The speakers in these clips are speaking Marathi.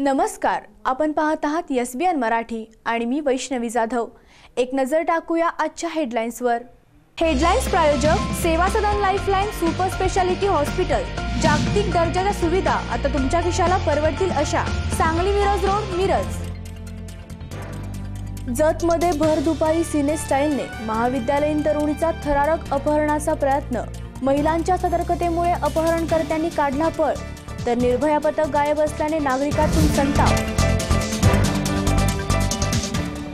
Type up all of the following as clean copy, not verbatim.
नमस्कार, आपण पाहत आहात SBN मराठी आणि मी वैष्णवी जाधव। एक नजर टाकूया आजच्या हेडलाईन्सवर। हेडलाईन्स प्रायोजक सेवा सदन लाईफलाईन सुपर स्पेशालिटी हॉस्पिटल। जागतिक दर्जाच्या सुविधा आता तुमच्या खिशाला परवडतील अशा। सांगली मिरज रोड, मिरज। जतमध्ये भर दुपारी सिने स्टाईलने महाविद्यालयीन तरुणीचा थरारक अपहरणाचा प्रयत्न। महिलांच्या सतर्कतेमुळे अपहरणकर्त्यांनी काढला पळ, तर निर्भया पथक गायब असल्याने नागरिकांतून संताप।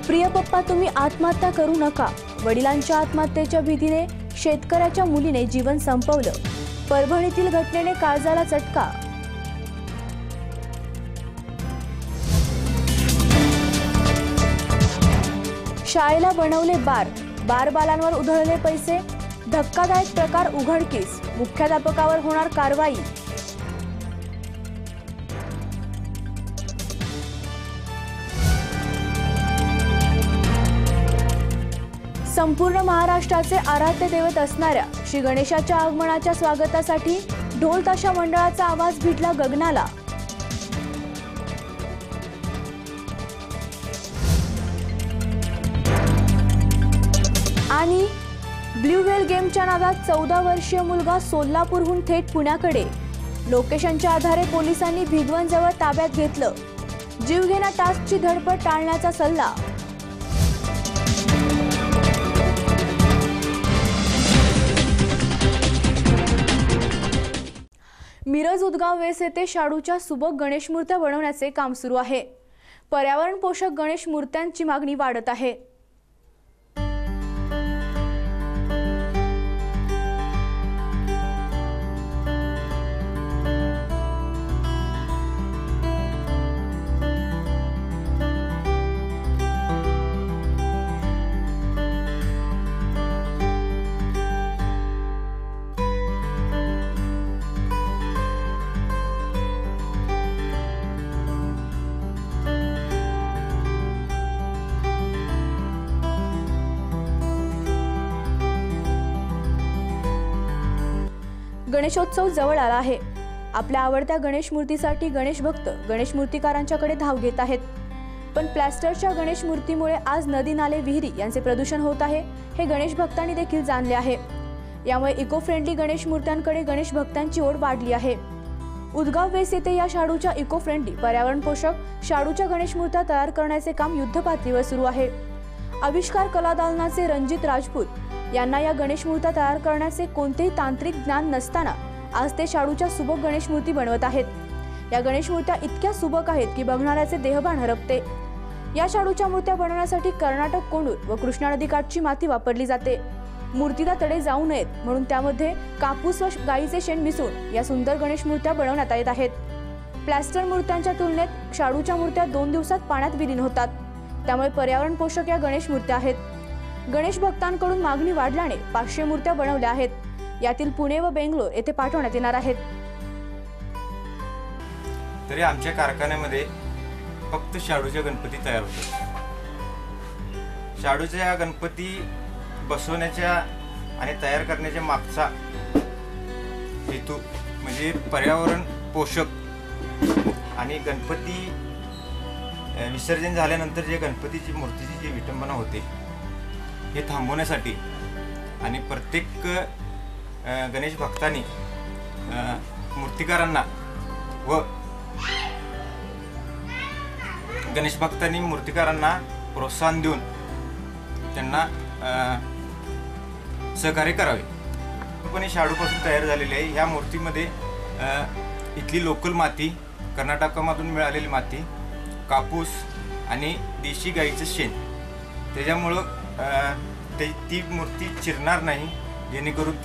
प्रिय पप्पा, तुम्ही आत्महत्या करू नका। वडिलांच्या आत्महत्येच्या भीतीने शेतकऱ्याच्या मुलीने जीवन संपवलं। परभणीतील घटनेने काळजाला चटका। शाळेला बनवले बार बालांवर उधळले पैसे। धक्कादायक प्रकार उघडकीस, मुख्याध्यापकावर होणार कारवाई। संपूर्ण महाराष्ट्राचे आराध्य दैवत असणाऱ्या श्री गणेशाच्या आगमनाच्या स्वागतासाठी ढोल ताशा मंडळाचा आवाज भिडला गगनाला। आणि ब्ल्यू व्हेल गेमच्या नादात 14 वर्षीय मुलगा सोलापूरहून थेट पुण्याकडे। लोकेशनच्या आधारे पोलिसांनी भिगवणजवळ ताब्यात घेतलं। जीवघेणा टास्कची धडपड टाळण्याचा सल्ला। मिरज उदगाव वेस येथे शाडूच्या सुबक गणेश मूर्त्या बनवण्याचे काम सुरू आहे। पर्यावरण पोषक गणेश मूर्त्यांची मागणी वाढत आहे। गणेशोत्सव जवळ आला आहे। आपल्या आवडत्या गणेश मूर्तीसाठी गणेश भक्त गणेश मूर्तिकारांच्याकडे धाव घेत आहेत। पण प्लॅस्टरच्या गणेश मूर्तीमुळे आज नदी, नाले, विहिरी यांचे प्रदूषण होत आहे, हे गणेश भक्तांनी देखील जाणले आहे। यामुळे इको फ्रेंडली गणेश मूर्त्यांकडे गणेश भक्तांची ओढ वाढली आहे। उदगाव वेस येथे या शाडूच्या इको फ्रेंडली पर्यावरण पोषक शाडूच्या गणेश मूर्त्या तयार करण्याचे काम युद्धपातळीवर सुरू आहे। आविष्कार कला दालनाचे रणजित राजपूत यांना या गणेश मूर्त्या तयार करण्याचे कोणतेही तांत्रिक ज्ञान नसताना आज ते शाडूच्या सुबक गणेश मूर्ती बनवत आहेत। या गणेश मूर्त्या इतक्या सुबक आहेत की बघणाऱ्याचे देहभान हरपते। या शाडूच्या मूर्त्या बनवण्यासाठी कर्नाटक, कोंडूर व कृष्णा नदीकाठची माती वापरली जाते। मूर्तीला तडे जाऊ नयेत म्हणून त्यामध्ये कापूस व गाईचे शेण मिसळून या सुंदर गणेश मूर्त्या बनवण्यात येत आहेत। प्लॅस्टर मूर्त्यांच्या तुलनेत शाडूच्या मूर्त्या 2 दिवसात पाण्यात विलीन होतात, त्यामुळे पर्यावरण पोषक या गणेश मूर्त्या आहेत। गणेश भक्तांकडून मागणी वाढल्याने 500 मूर्त्या बनवल्या आहेत। यातील पुणे व बेंगलोर येथे पाठवण्यात येणार आहेत। तरी आमच्या कारखान्यामध्ये फक्त शाडूचे गणपती तयार होतात। शाडूच्या गणपती बसवण्याच्या आणि तयार करण्याच्या मागचा हेतू म्हणजे पर्यावरण पोषक आणि गणपती विसर्जन झाल्यानंतर जे गणपतीची मूर्तीची जी विटंबना होते हे थांबवण्यासाठी आणि प्रत्येक गणेश भक्तांनी मूर्तिकारांना व गणेश भक्तांनी मूर्तिकारांना प्रोत्साहन देऊन त्यांना सहकार्य करावे। पण शाडूपासून तयार झालेली आहे। ह्या मूर्तीमध्ये इथली लोकल माती, कर्नाटकामधून मिळालेली माती, कापूस आणि देशी गाईचं शेण, त्याच्यामुळं ती मूर्ती चिरणार नाही, जेणेकरून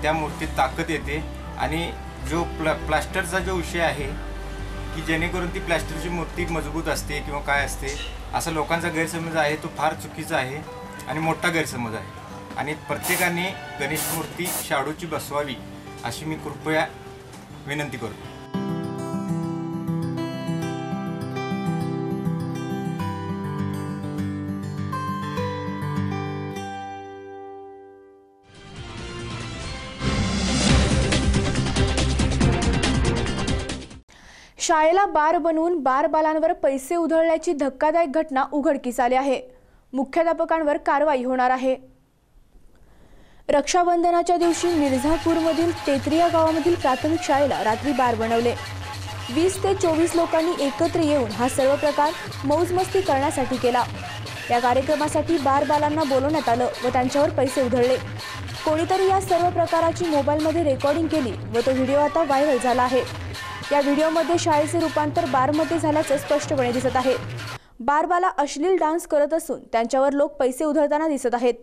त्या मूर्तीत ताकद येते। आणि जो प्लास्टरचा जो विषय आहे की जेणेकरून ती प्लास्टरची मूर्ती मजबूत असते किंवा काय असते, असा लोकांचा गैरसमज आहे, तो फार चुकीचा आहे आणि मोठा गैरसमज आहे। आणि प्रत्येकाने गणेश मूर्ती शाडूची बसवावी अशी मी कृपया विनंती करतो। शाळेला बार बनवून बालकांवर पैसे उधळल्याची धक्कादायक घटना उघडकीस आली आहे। मुख्याध्यापकांवर कारवाई होणार आहे। रक्षाबंधनाच्या दिवशी मिर्झापूरमधील तेत्रिया गावामधील प्राथमिक शाळेला रात्री बार बनवले। 20 ते 24 लोकांनी एकत्र येऊन हा सर्व प्रकार मौजमस्ती करण्यासाठी केला। या कार्यक्रमासाठी बालांना बोलवण्यात आलं व त्यांच्यावर पैसे उधळले। कोणीतरी या सर्व प्रकाराची मोबाईलमध्ये रेकॉर्डिंग केली व तो व्हिडिओ आता व्हायरल झाला आहे। या व्हिडिओमध्ये शाळेचे रूपांतर बारमध्ये झाल्याचं स्पष्टपणे दिसत आहे। बाला अश्लील डान्स करत असून त्यांच्यावर लोक पैसे उधळताना दिसत आहेत।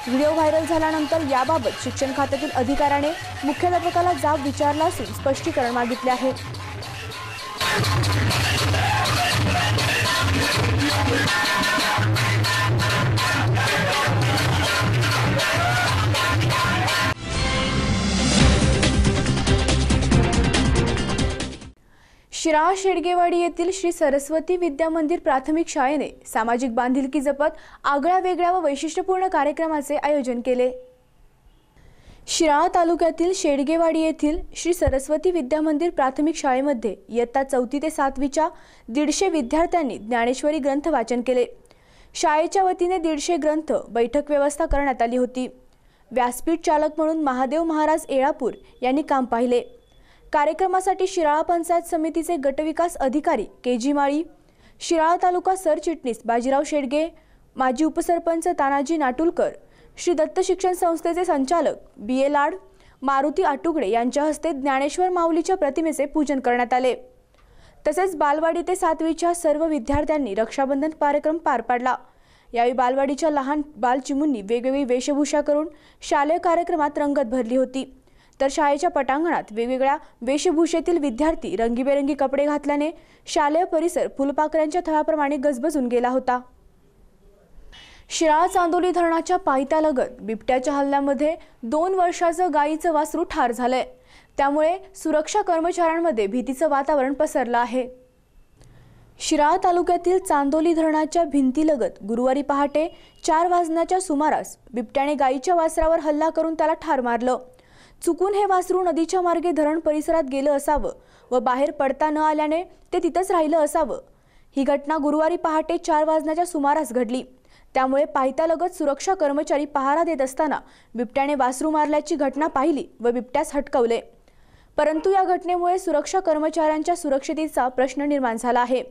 व्हिडिओ व्हायरल झाल्यानंतर याबाबत शिक्षण खात्यातील अधिकाऱ्याने मुख्याध्यापकाला जाब विचारला असून स्पष्टीकरण मागितले आहे। शिराळा शेडगेवाडी येथील श्री सरस्वती विद्या मंदिर प्राथमिक शाळेने सामाजिक बांधिलकी जपत आगळ्या वेगळ्या व वैशिष्ट्यपूर्ण कार्यक्रमाचे आयोजन केले। शिराळा तालुक्यातील शेडगेवाडी येथील श्री सरस्वती विद्या मंदिर प्राथमिक शाळेमध्ये इयत्ता 4थी ते 7वीच्या 150 विद्यार्थ्यांनी ज्ञानेश्वरी ग्रंथ वाचन केले। शाळेच्या वतीने 150 ग्रंथ बैठक व्यवस्था करण्यात आली होती। व्यासपीठ चालक म्हणून महादेव महाराज येळापूर यांनी काम पाहिले। कार्यक्रमासाठी शिराळा पंचायत समितीचे गटविकास अधिकारी केजी माळी, शिराळा तालुका सरचिटणीस बाजीराव शेडगे, माजी उपसरपंच तानाजी नाटुलकर, श्री दत्त शिक्षण संस्थेचे संचालक BA लाड, मारुती आटुगडे यांच्या हस्ते ज्ञानेश्वर माऊलीच्या प्रतिमेचे पूजन करण्यात आले। तसेच बालवाडी ते 7वीच्या सर्व विद्यार्थ्यांनी रक्षाबंधन कार्यक्रम पार पाडला। यावेळी बालवाडीच्या लहान बालचिमुंनी वेगवेगळी वेशभूषा करून शालेय कार्यक्रमात रंगत भरली होती। तर शाळेच्या पटांगणात वेगवेगळ्या वेशभूषेतील विद्यार्थी रंगीबेरंगी कपडे घातल्याने शालेय परिसर फुलपाखरांच्या थव्याप्रमाणे गजबजून गेला होता। शिराळा चांदोली धरणाच्या पायथ्यालगत बिबट्याच्या हल्ल्यामध्ये 2 वर्षाचं गायीचं वासरू ठार झालंय। त्यामुळे सुरक्षा कर्मचाऱ्यांमध्ये भीतीचं वातावरण पसरलं आहे। शिराळा तालुक्यातील चांदोली धरणाच्या भिंतीलगत गुरुवारी पहाटे 4 वाजण्याच्या सुमारास बिबट्याने गायीच्या वासरावर हल्ला करून त्याला ठार मारलं। चुकून हे वासरू नदीच्या मार्गे धरण परिसरात गेलं असावं व बाहेर पडता न आल्याने ते तिथंच राहिलं असावं। ही घटना गुरुवारी पहाटे 4 वाजण्याच्या सुमारास घडली। त्यामुळे पायथ्यालगत सुरक्षा कर्मचारी पहारा देत असताना बिबट्याने वासरू मारल्याची घटना पाहिली व बिबट्यास हटकवले। परंतु या घटनेमुळे सुरक्षा कर्मचाऱ्यांच्या सुरक्षिततेचा प्रश्न निर्माण झाला आहे।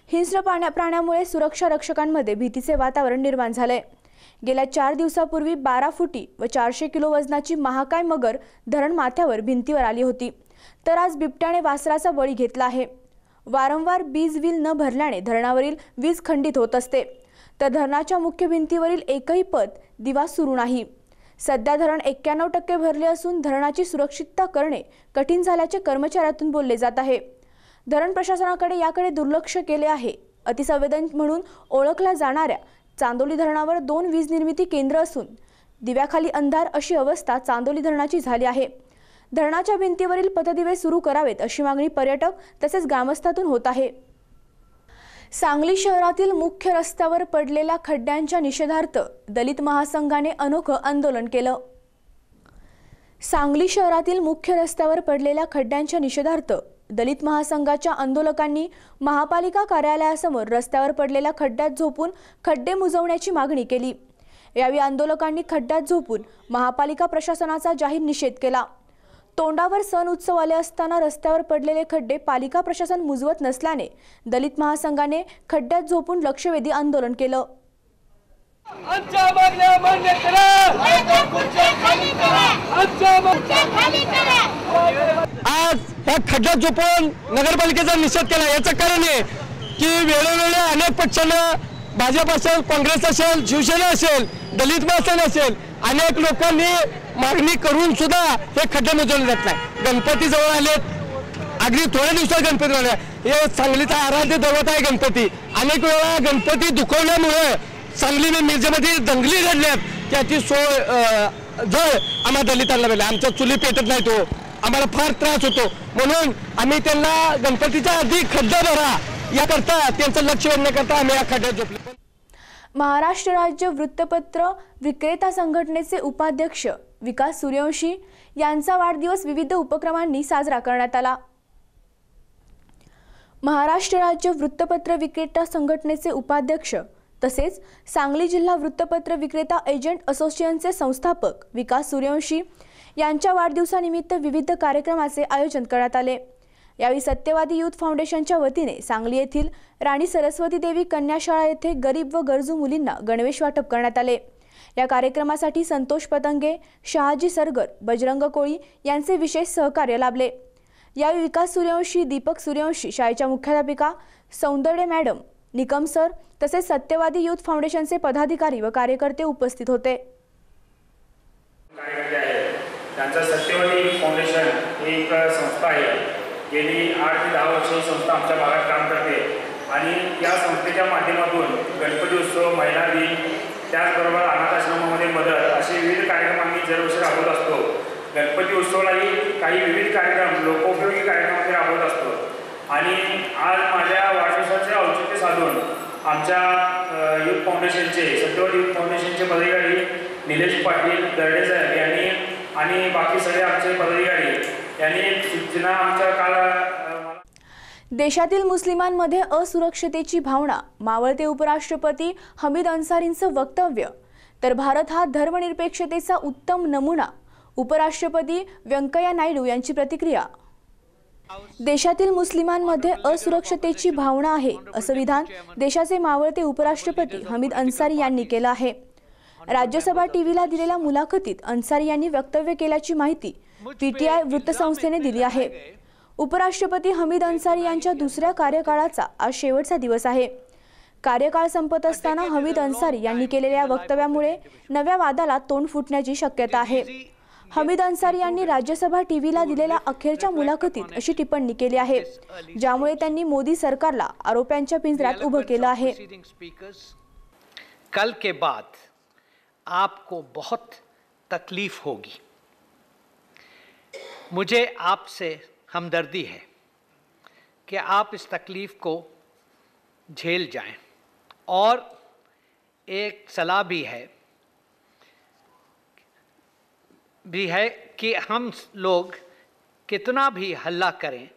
हिंस्र प्राण्यामुळे सुरक्षा रक्षकांमध्ये भीतीचे वातावरण निर्माण झाले। गेल्या 4 दिवसापूर्वी 12 फुटी व 400 किलो वजनाची महाकाय मगर धरण माथ्यावर भिंतीवर आली होती। तर आज बिबट्याने वासराचा बळी घेतला आहे। वारंवार वीज बिल न भरल्याने धरणावरील वीज खंडित होत असते। तर धरणाच्या मुख्य भिंतीवरील एकही पद दिवा सुरू नाही। सध्या धरण 91% भरले असून धरणाची सुरक्षितता करणे कठीण झाल्याचे कर्मचाऱ्यातून बोलले जात आहे। धरण प्रशासनाकडे याकडे दुर्लक्ष केले आहे। अतिसंवेदनशील म्हणून ओळखल्या जाणाऱ्या चांदोली धरणावर 2 वीज निर्मिती केंद्र असून दिव्याखाली अंधार अशी अवस्था चांदोली धरणाची झाली आहे। धरणाच्या भिंतीवरील पथदिवे सुरू करावेत अशी मागणी पर्यटक तसेच ग्रामस्थातून होत आहे। सांगली शहरातील मुख्य रस्त्यावर पडलेल्या खड्ड्यांच्या निषेधार्थ दलित महासंघाने अनोखं आंदोलन केलं। सांगली शहरातील मुख्य रस्त्यावर पडलेल्या खड्ड्यांच्या निषेधार्थ दलित महासंघाच्या आंदोलकांनी महापालिका कार्यालयासमोर रस्त्यावर पडलेल्या खड्ड्यात झोपून खड्डे मुजवण्याची मागणी केली। यावेळी आंदोलकांनी खड्ड्यात झोपून महापालिका प्रशासनाचा जाहीर निषेध केला। तोंडावर सण उत्सव आले असताना रस्त्यावर पडलेले खड्डे पालिका प्रशासन मुजवत नसल्याने दलित महासंघाने खड्ड्यात झोपून लक्षवेधी आंदोलन केलं। आमच्या मागण्या मान्य करा, खुर्च्या खाली करा, आमच्या खुर्च्या खाली करा। आज या खड्ड्यात झोपून नगरपालिकेचा निषेध केला। याचं कारण आहे की वेळोवेळी अनेक पक्षांना भाजप असेल, काँग्रेस असेल, शिवसेना असेल, दलित महासंघ असेल, अनेक लोकांनी मागणी करून सुद्धा हे खड्डे मुजवले जात नाही। गणपती जवळ आलेत, अगदी थोड्या दिवसात गणपती झाला. हे सांगलीचा आराध्य दैवत आहे गणपती. अनेक वेळा गणपती दुखवल्यामुळे सांगली मिरजेमध्ये दंगली घडल्यात. त्याची सोय जळ आम्हा दलितांना मिळाली. आमच्या चुली पेटत नाही तो, आम्हाला फार त्रास होतो. म्हणून आम्ही त्यांना गणपतीच्या आधी खड्डा भरा याकरता त्यांचं लक्ष वेधण्याकरता आम्ही या खड्ड्यात झोपले. महाराष्ट्र राज्य वृत्तपत्र विक्रेता संघटनेचे उपाध्यक्ष विकास सूर्यवंशी यांचा वाढदिवस विविध उपक्रमांनी साजरा करण्यात आला. महाराष्ट्र राज्य वृत्तपत्र विक्रेता संघटनेचे उपाध्यक्ष तसेच सांगली जिल्हा वृत्तपत्र विक्रेता एजंट असोसिएशनचे संस्थापक विकास सूर्यवंशी यांच्या वाढदिवसानिमित्त विविध कार्यक्रमाचे आयोजन करण्यात आले. यावेळी सत्यवादी युथ फाउंडेशनच्या वतीने सांगली येथील राणी सरस्वती देवी कन्या शाळा येथे गरीब व गरजू मुलींना गणवेश वाटप करण्यात आले. या कार्यक्रमासाठी संतोष पतंगे, शहाजी सरगर, बजरंग कोळी यांचे विशेष सहकार्य लाभले. यावेळी विकास सूर्यवंशी, दीपक सूर्यवंशी, शाळेच्या मुख्याध्यापिका सौंदर्य मॅडम, निकम सर तसेच सत्यवादी युथ फाउंडेशनचे पदाधिकारी व कार्यकर्ते उपस्थित होते. त्यांचा सत्यवादी युथ फाउंडेशन ही एक संस्था आहे. गेली 8 ते 10 वर्ष ही संस्था आमच्या भागात काम करते आणि या संस्थेच्या माध्यमातून गणपती उत्सव, महिला दिन, त्याचबरोबर अनाथ आश्रमामध्ये मदत असे विविध कार्यक्रम आम्ही दरवर्षी राबवत असतो. गणपती उत्सवालाही काही विविध कार्यक्रम, लोकोपयोगी कार्यक्रम आम्ही राबवत असतो. आणि आज माझ्या वाढदिवसाचे औचित्य साधून आमच्या युथ फाउंडेशनचे, सत्यवादी युथ फाउंडेशनचे पदाधिकारी निलेश पाटील दर्डे साहेब यांनी आणि बाकी सगळे आमचे पदाधिकारी यांनी सूचना आमच्या काल. देशातील मुस्लिमांमध्ये असुरक्षतेची भावना, मावळते उपराष्ट्रपती हमीद अन्सारींचं वक्तव्य, तर भारत हा धर्मनिरपेक्षतेचा उत्तम नमुना, उपराष्ट्रपती व्यंकय्या नायडू यांची प्रतिक्रिया. देशातील मुस्लिमांमध्ये असुरक्षतेची भावना आहे असं विधान देशाचे मावळते उपराष्ट्रपती हमीद अन्सारी यांनी केलं आहे. राज्यसभा टीव्हीला दिलेल्या मुलाखतीत अन्सारी यांनी वक्तव्य केल्याची माहिती पीटीआय वृत्तसंस्थेने दिली आहे. उपराष्ट्रपती हमीद अन्सारी यांच्या दुसऱ्या कार्यकाळाचा आज शेवटचा दिवस आहे. कार्यकाळ संपत असताना हमीद अन्सारी यांनी केलेल्या वक्तव्यामुळे नव्या वादाला तोंड फुटण्याची शक्यता आहे. हमीद अन्सारी यांनी राज्यसभा टीव्हीला दिलेल्या अखेरच्या मुलाखतीत अशी टिप्पणी केली आहे, ज्यामुळे त्यांनी मोदी सरकारला आरोपांच्या पिंजऱ्यात उभं केलं आहे. कल के बाद आपको बहुत तकलीफ होगी. मुझे आपसे हमदर्दी है कि आप इस तकलीफ को झेल जाएं. और एक सलाह भी है कि हम लोग कितना भी हल्ला करें,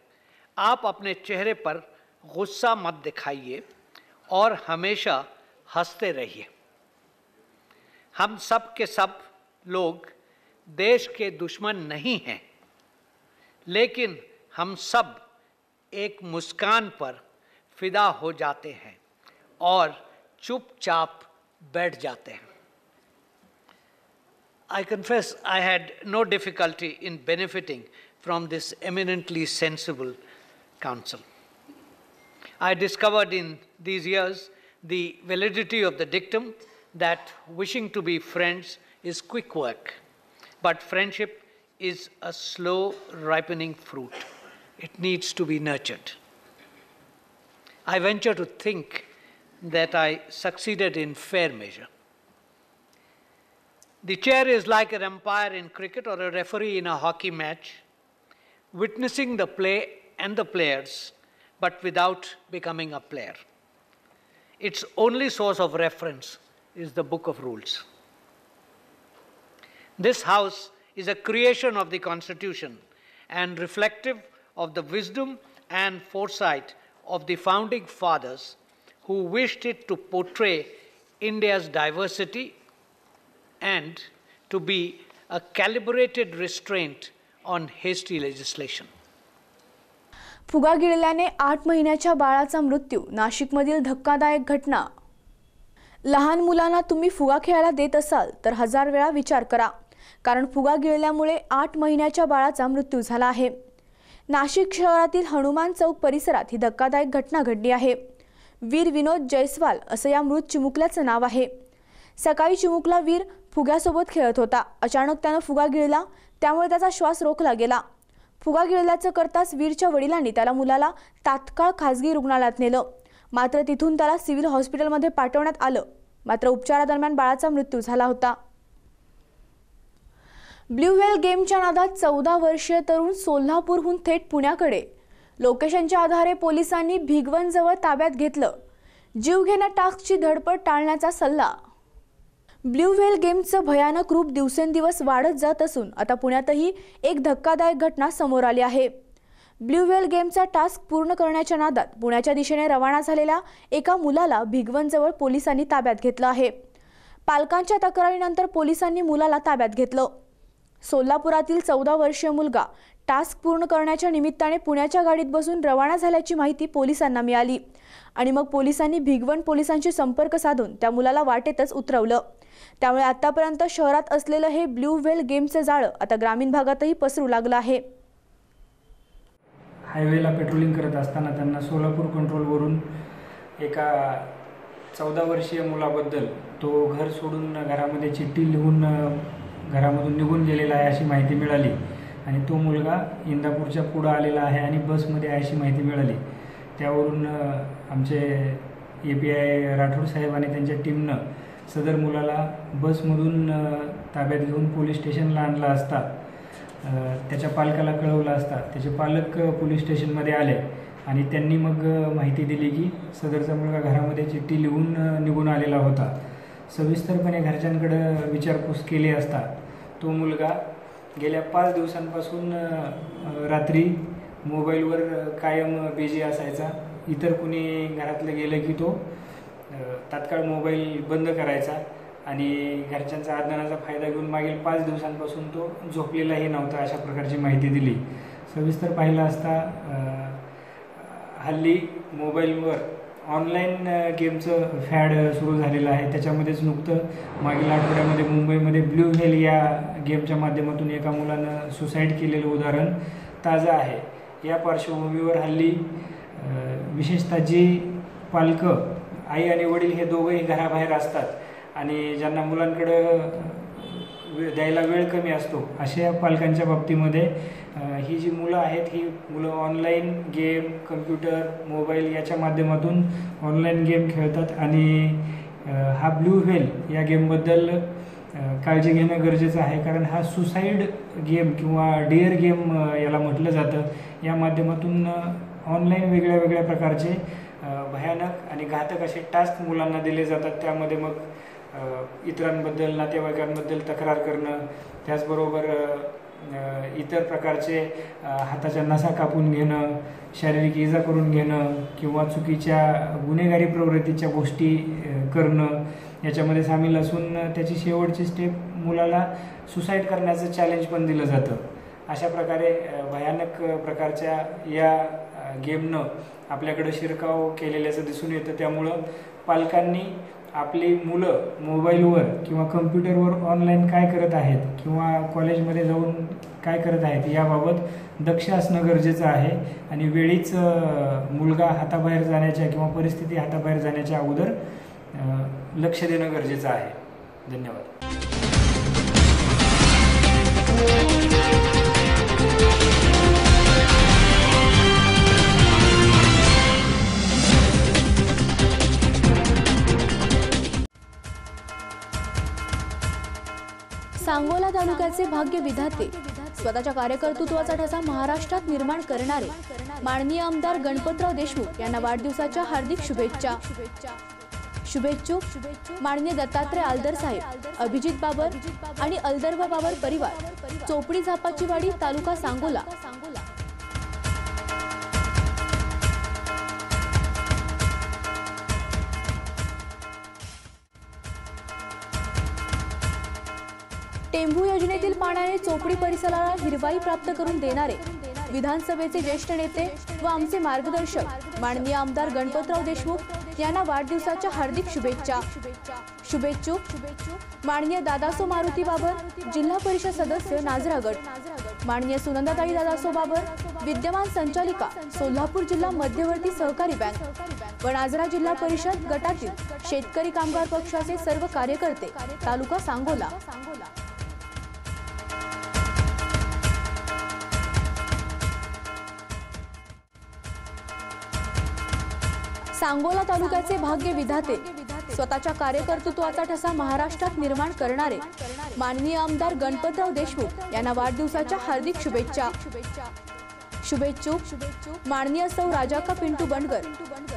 आप अपने चेहरे पर गुस्सा मत दिखाइए और हमेशा हंसते रहिए. हम सब के सब लोग देश के दुश्मन नहीं हैं, लेकिन हम सब एक मुस्कान पर फिदा हो जाते हैं और चुपचाप बैठ जाते हैं. I confess I had no difficulty in benefiting from this eminently sensible counsel. I discovered in these years the validity of the dictum that wishing to be friends is quick work, but friendship is a slow ripening fruit. It needs to be nurtured. I venture to think that I succeeded in fair measure. The chair is like an umpire in cricket or a referee in a hockey match, witnessing the play and the players, but without becoming a player. Its only source of reference is the book of rules. This house is a creation of the Constitution and reflective of the wisdom and foresight of the founding fathers who wished it to portray India's diversity and to be a calibrated restraint on hasty legislation. फुगा गिळल्याने 8 महिन्याच्या बाळाचा मृत्यू. नाशिकमधील धक्कादायक घटना. लहान मुलांना तुम्ही फुगा खेळायला देत असाल तर 1000 वेळा विचार करा, कारण फुगा गिळल्यामुळे 8 महिन्याच्या बाळाचा मृत्यू झाला आहे. नाशिक शहरातील हनुमान चौक परिसरात ही धक्कादायक घटना घडली आहे. वीर विनोद जयस्वाल असं या मृत चिमुकल्याचं नाव आहे. सकाळी चिमुकला वीर फुग्यासोबत खेळत होता. अचानक त्यानं फुगा गिळला, त्यामुळे त्याचा श्वास रोखला गेला. फुगा गिळल्याचं करताच वीरच्या वडिलांनी त्याला मुलाला तात्काळ खासगी रुग्णालयात नेलं, मात्र तिथून त्याला सिव्हिल हॉस्पिटलमध्ये पाठवण्यात आलं, मात्र उपचारादरम्यान बाळाचा मृत्यू झाला होता। ब्ल्यू व्हेल गेमच्या नादात 14 वर्षीय तरुण सोलापूरहून थेट पुण्याकडे। लोकेशनच्या आधारे पोलिसांनी भिगवणजवळ ताब्यात घेतलं। जीवघेण्या टास्कची धडपड टाळण्याचा सल्ला। ब्ल्यू व्हेल गेमचं भयानक रूप दिवसेंदिवस वाढत जात असून आता पुण्यातही एक धक्कादायक घटना समोर आली आहे। ब्ल्यू व्हेल गेमचा टास्क पूर्ण करण्याच्या नादात पुण्याच्या दिशेने रवाना झालेल्या एका मुलाला भिगवणजवळ पोलिसांनी ताब्यात घेतलं आहे। पालकांच्या तक्रारीनंतर पोलिसांनी मुलाला ताब्यात घेतलं। सोलापुरातील 14 वर्षीय मुलगा टास्क पूर्ण करण्याच्या निमित्ताने पुण्याच्या गाडीत बसून रवाना झाल्याची माहिती पोलिसांना मिळाली आणि मग पोलिसांनी भिगवण पोलिसांशी संपर्क साधून त्या मुलाला वाटेतच उतरवलं। त्यामुळे आतापर्यंत शहरात असलेलं हे ब्ल्यू व्हेल गेमचं जाळं आता ग्रामीण भागातही पसरू लागलं आहे। हायवेला पेट्रोलिंग करत असताना त्यांना सोलापूर कंट्रोलवरून एका 14 वर्षीय मुलाबद्दल तो घर सोडून घरामध्ये चिठ्ठी लिहून घरामधून निघून गेलेला आहे अशी माहिती मिळाली आणि तो मुलगा इंदापूरच्या पुढं आलेला आहे आणि बसमध्ये आहे अशी माहिती मिळाली। त्यावरून आमचे API राठोड साहेब आणि त्यांच्या टीमनं सदर मुलाला बसमधून ताब्यात घेऊन पोलीस स्टेशनला आणला असता त्याच्या पालकाला कळवलं असता त्याचे पालक पोलीस स्टेशनमध्ये आले आणि त्यांनी मग माहिती दिली की सदरचा मुलगा घरामध्ये चिठ्ठी लिहून निघून आलेला होता। सविस्तरपणे घरच्यांकडे विचारपूस केली असता तो मुलगा गेल्या 5 दिवसांपासून रात्री मोबाईलवर कायम बिझी असायचा। इतर कुणी घरातलं गेलं की तो तात्काळ मोबाईल बंद करायचा आणि घरच्यांचा आज्ञानाचा फायदा घेऊन मागील 5 दिवसांपासून तो झोपलेलाही नव्हता अशा प्रकारची माहिती दिली। सविस्तर पाहिलं असता हल्ली मोबाईलवर ऑनलाईन गेमचं फॅड सुरू झालेलं आहे। त्याच्यामध्येच नुकतं मागील आठवड्यामध्ये मुंबईमध्ये ब्ल्यू व्हेल या गेमच्या माध्यमातून एका मुलानं सुसाईड केलेलं उदाहरण ताजं आहे। या पार्श्वभूमीवर हल्ली विशेषतः जी पालकं आई आणि वडील हे दोघंही घराबाहेर असतात आणि ज्यांना मुलांकडं द्यायला वेळ कमी असतो अशा पालकांच्या बाबतीमध्ये ही जी मुलं आहेत ही मुलं ऑनलाईन गेम कम्प्युटर मोबाईल याच्या माध्यमातून ऑनलाईन गेम खेळतात आणि हा ब्ल्यू व्हेल या गेमबद्दल काळजी घेणं गरजेचं आहे, कारण हा सुसाईड गेम किंवा डेअर गेम याला म्हटलं जातं। या माध्यमातून ऑनलाईन वेगळ्या वेगळ्या प्रकारचे भयानक आणि घातक असे टास्क मुलांना दिले जातात। त्यामध्ये मग इतरांबद्दल नातेवाईकांबद्दल तक्रार करणं, त्याचबरोबर इतर प्रकारचे हाताच्या नसा कापून घेणं, शारीरिक इजा करून घेणं किंवा चुकीच्या गुन्हेगारी प्रवृत्तीच्या गोष्टी करणं याच्यामध्ये सामील असून त्याची शेवटची स्टेप मुलाला सुसाईड करण्याचं चॅलेंज पण दिलं जातं। अशा प्रकारे भयानक प्रकारच्या या गेमनं आपल्याकडे शिरकाव केलेल्याचं दिसून येतं। त्यामुळं पालकांनी आपली मुलं मोबाईलवर किंवा कम्प्युटरवर ऑनलाईन काय करत आहेत किंवा कॉलेजमध्ये जाऊन काय करत आहेत याबाबत दक्ष असणं गरजेचं आहे आणि वेळीच मुलगा हाताबाहेर जाण्याच्या किंवा परिस्थिती हाताबाहेर जाण्याच्या अगोदर लक्ष देणं गरजेचं आहे। धन्यवाद। सांगोला तालुक्याचे भाग्य विधाते, स्वतःच्या कार्यकर्तृत्वाचा ठसा महाराष्ट्रात निर्माण करणारे माननीय आमदार गणपतराव देशमुख यांना वाढदिवसाच्या हार्दिक शुभेच्छा। शुभेच्छुक माननीय दत्तात्रय आलदर साहेब, अभिजित बाबर आणि अलदर्भ बाबर परिवार, चोपडी झापाची वाडी, तालुका सांगोला। टेंभू योजनेतील पाण्याने चोपडी परिसराला हिरवाई प्राप्त करून देणारे विधानसभेचे ज्येष्ठ नेते व आमचे मार्गदर्शक माननीय आमदार गणपतराव देशमुख यांना वाढदिवसाच्या हार्दिक शुभेच्छा। शुभेच्छुक माननीय दादासो मारुती बाबर, जिल्हा परिषद सदस्य नाझरागड, माननीय सुनंदाताई दादासो बाबर, विद्यमान संचालिका सोलापूर जिल्हा मध्यवर्ती सहकारी बँक व नाझरा जिल्हा परिषद गटातील शेतकरी कामगार पक्षाचे सर्व कार्यकर्ते, तालुका सांगोला। सांगोला तालुक्याचे भाग्य विधाते, स्वतःच्या कार्यकर्तृत्वाचा ठसा महाराष्ट्रात निर्माण करणारे माननीय आमदार गणपतराव देशमुख यांना वाढदिवसाच्या हार्दिक शुभेच्छा. शुभेच्छुक माननीय सौ राजाका पिंटू बंडगर,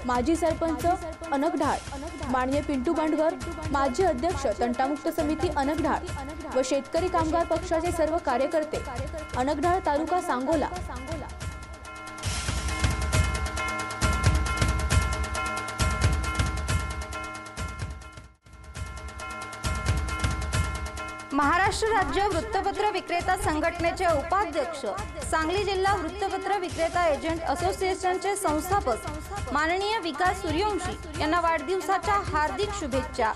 माजी सरपंच अनकढाळ, माननीय पिंटू बंडगर, माजी अध्यक्ष तंटामुक्त समिती अनकढाळ व शेतकरी कामगार पक्षाचे सर्व कार्यकर्ते, अनकढाळ तालुका सांगोला. महाराष्ट्र राज्य वृत्तपत्र विक्रेता संघटनेचे उपाध्यक्ष, सांगली जिल्हा वृत्तपत्र विक्रेता एजंट असोसिएशनचे संस्थापक माननीय विकास सूर्यवंशी यांना वाढदिवसाच्या हार्दिक शुभेच्छा.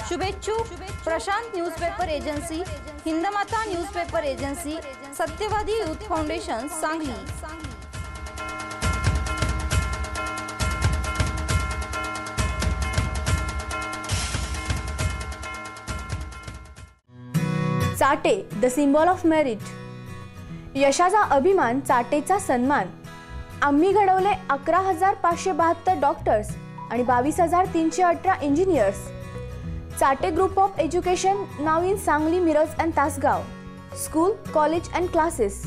शुभेच्छुक Prashant newspaper agency, Hindmata newspaper agency, Satyavadi youth foundation Sangli. Chate the symbol of merit. यशाचा अभिमान, चाटेचा सन्मान. आम्ही घडवले 11,572 डॉक्टर्स आणि 22,318 engineers. Chate group of education नाव in Sangli, Miraj and Tasgaon. School, college and classes.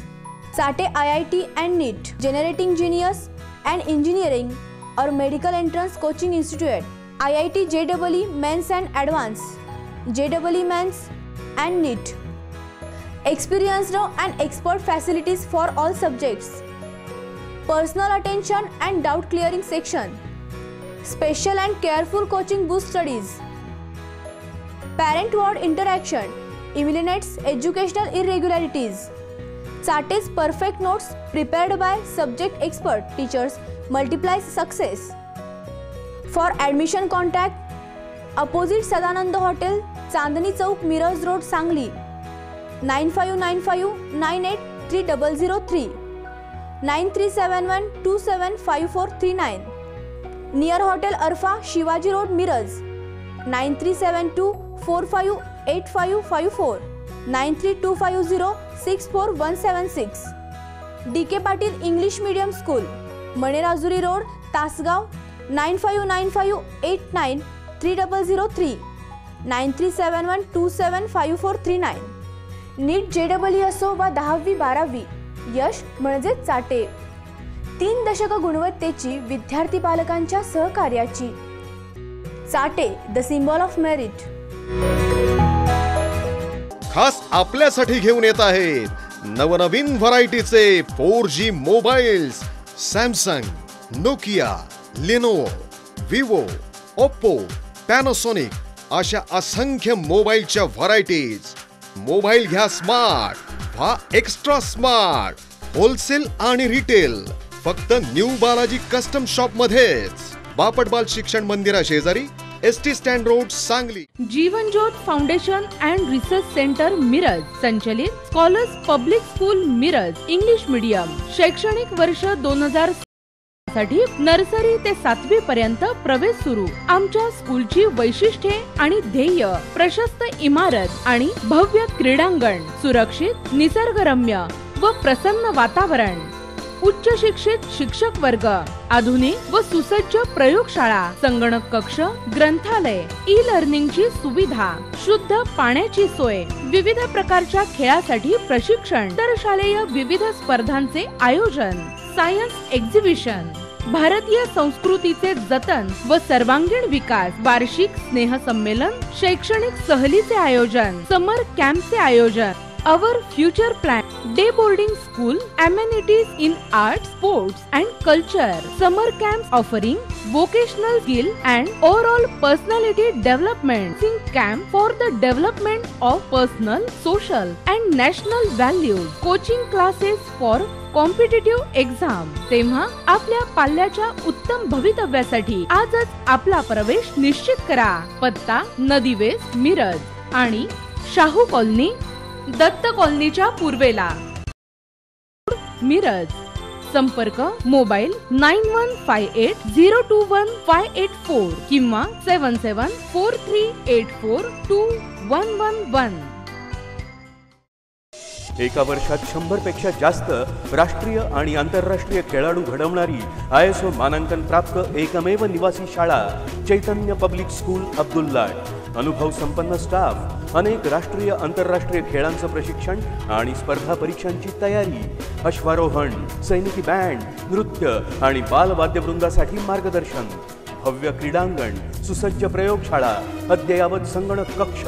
Chate IIT and NEET, generating genius and engineering और medical entrance coaching institute. IIT JEE Mains and advance, JEE Mains and NEET. Experienced and expert facilities for all subjects. Personal attention and doubt clearing section. Special and careful coaching boost studies. Parent ward interaction eliminates educational irregularities. Chate's perfect notes prepared by subject expert teachers multiplies success. For admission contact opposite Sadanand Hotel, Chandni Chowk, Miraj road, Sangli. 9595983003, 9371275439. Near hotel Arfa, Shivaji road, Miraj. 9372458554, 9325064176. DK Patil English medium school, Manerajuri road, Tasgaon. 9595893003, 9371275439. NEET JEE असो वा 10वी-12वी, यश म्हणजे चाटे. 3 दशक गुणवत्तेची, विद्यार्थी पालकांच्या सहकार्याची. Chate the symbol of merit. खास आपल्यासाठी घेऊन येत आहेत नवनवीन व्हरायटीचे 4G mobiles. Samsung, Nokia, Lenovo, Vivo, Oppo, Panasonic अशा असंख्य मोबाईलच्या व्हरायटीज. मोबाईल घ्या स्मार्ट, व्हा एक्स्ट्रा स्मार्ट. होलसेल आणि रिटेल फक्त न्यू बालाजी कस्टम शॉप मध्येच. बापटबाल शिक्षण मंदिरा शेजारी, ST stand road, Sangli. Jeevan Jyot foundation and research centre Miraj संचलित scholars public school Miraj English medium. शैक्षणिक वर्ष 2000 साठी नर्सरी ते 7वी पर्यंत प्रवेश सुरू. आमच्या स्कूलची वैशिष्ट्ये आणि ध्येय: प्रशस्त इमारत आणि भव्य क्रीडांगण, सुरक्षित, निसर्गरम्य व प्रसन्न वातावरण, उच्च शिक्षित शिक्षक वर्ग, आधुनिक व सुसज्ज प्रयोगशाळा, संगणक कक्ष, ग्रंथालय, ई-लर्निंगची सुविधा, शुद्ध पाण्याची सोय, विविध प्रकारच्या खेळासाठी प्रशिक्षण, आंतरशालेय विविध स्पर्धांचे आयोजन, सायन्स एक्झिबिशन, भारतीय संस्कृतीचे जतन व सर्वांगीण विकास, वार्षिक स्नेहसंमेलन, शैक्षणिक सहलीचे आयोजन, समर कॅम्पचे आयोजन, our future plan, day boarding school, amenities in arts, sports and culture, summer camps offering vocational skill and overall personality development, camp for the development of personal, social and national values, coaching classes for competitive exam. तेव्हा आपल्या पाल्याच्या उत्तम भवितव्यासाठी आजच आपला प्रवेश निश्चित करा. पत्ता: नदी वेस्ट, मिरज आणि शाहू कॉलनी, दत्त कॉलनीच्या पूर्वेला, मिरज. संपर्क: मोबाईल 9158021584 किंवा 7743842111. एका वर्षात 100पेक्षा जास्त राष्ट्रीय आणि आंतरराष्ट्रीय खेळाडू घडवणारी ISO मानांकन प्राप्त एकमेव निवासी शाळा चैतन्य पब्लिक स्कूल अब्दुल्लाट. अनुभव संपन्न स्टाफ, अनेक राष्ट्रीय आंतरराष्ट्रीय खेळांचं प्रशिक्षण आणि स्पर्धा परीक्षांची तयारी, अश्वारोहण, सैनिकी बँड, नृत्य आणि बालवाद्यवृंदासाठी मार्गदर्शन, भव्य क्रीडांगण, सुसज्ज प्रयोगशाळा, अद्ययावत संगणक कक्ष,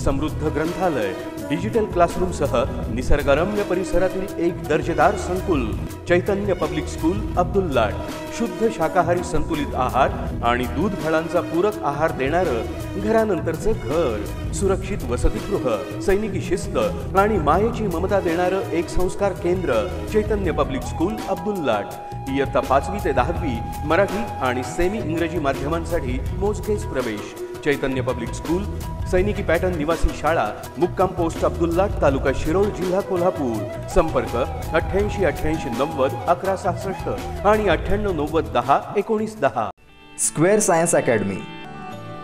समृद्ध ग्रंथालय, डिजिटल क्लासरूमसह निसर्गरम्य परिसरातील एक दर्जेदार संकुल. चैतन्य पब्लिक स्कूल अब्दुल्लाट. शुद्ध शाकाहारी संतुलित आहार आणि दूध फळांचा पूरक आहार देणारं घरानंतरचं घर, सुरक्षित वसतिगृह, सैनिकी शिस्त आणि मायेची ममता देणारं एक संस्कार केंद्र. चैतन्य पब्लिक स्कूल अब्दुल्लाट. इयत्ता 5वी ते 10वी मराठी आणि सेमी इंग्रजी माध्यमांसाठी मोजकेच प्रवेश. चैतन्य पब्लिक स्कूल, सैनिकी पॅटर्न निवासी शाळा, मुक्काम पोस्ट अब्दुल्लाट, तालुका शिरोळ, जिल्हा कोल्हापूर. संपर्क 88 88 90 11 66 आणि 98 90 10 19 10. Square Science Academy.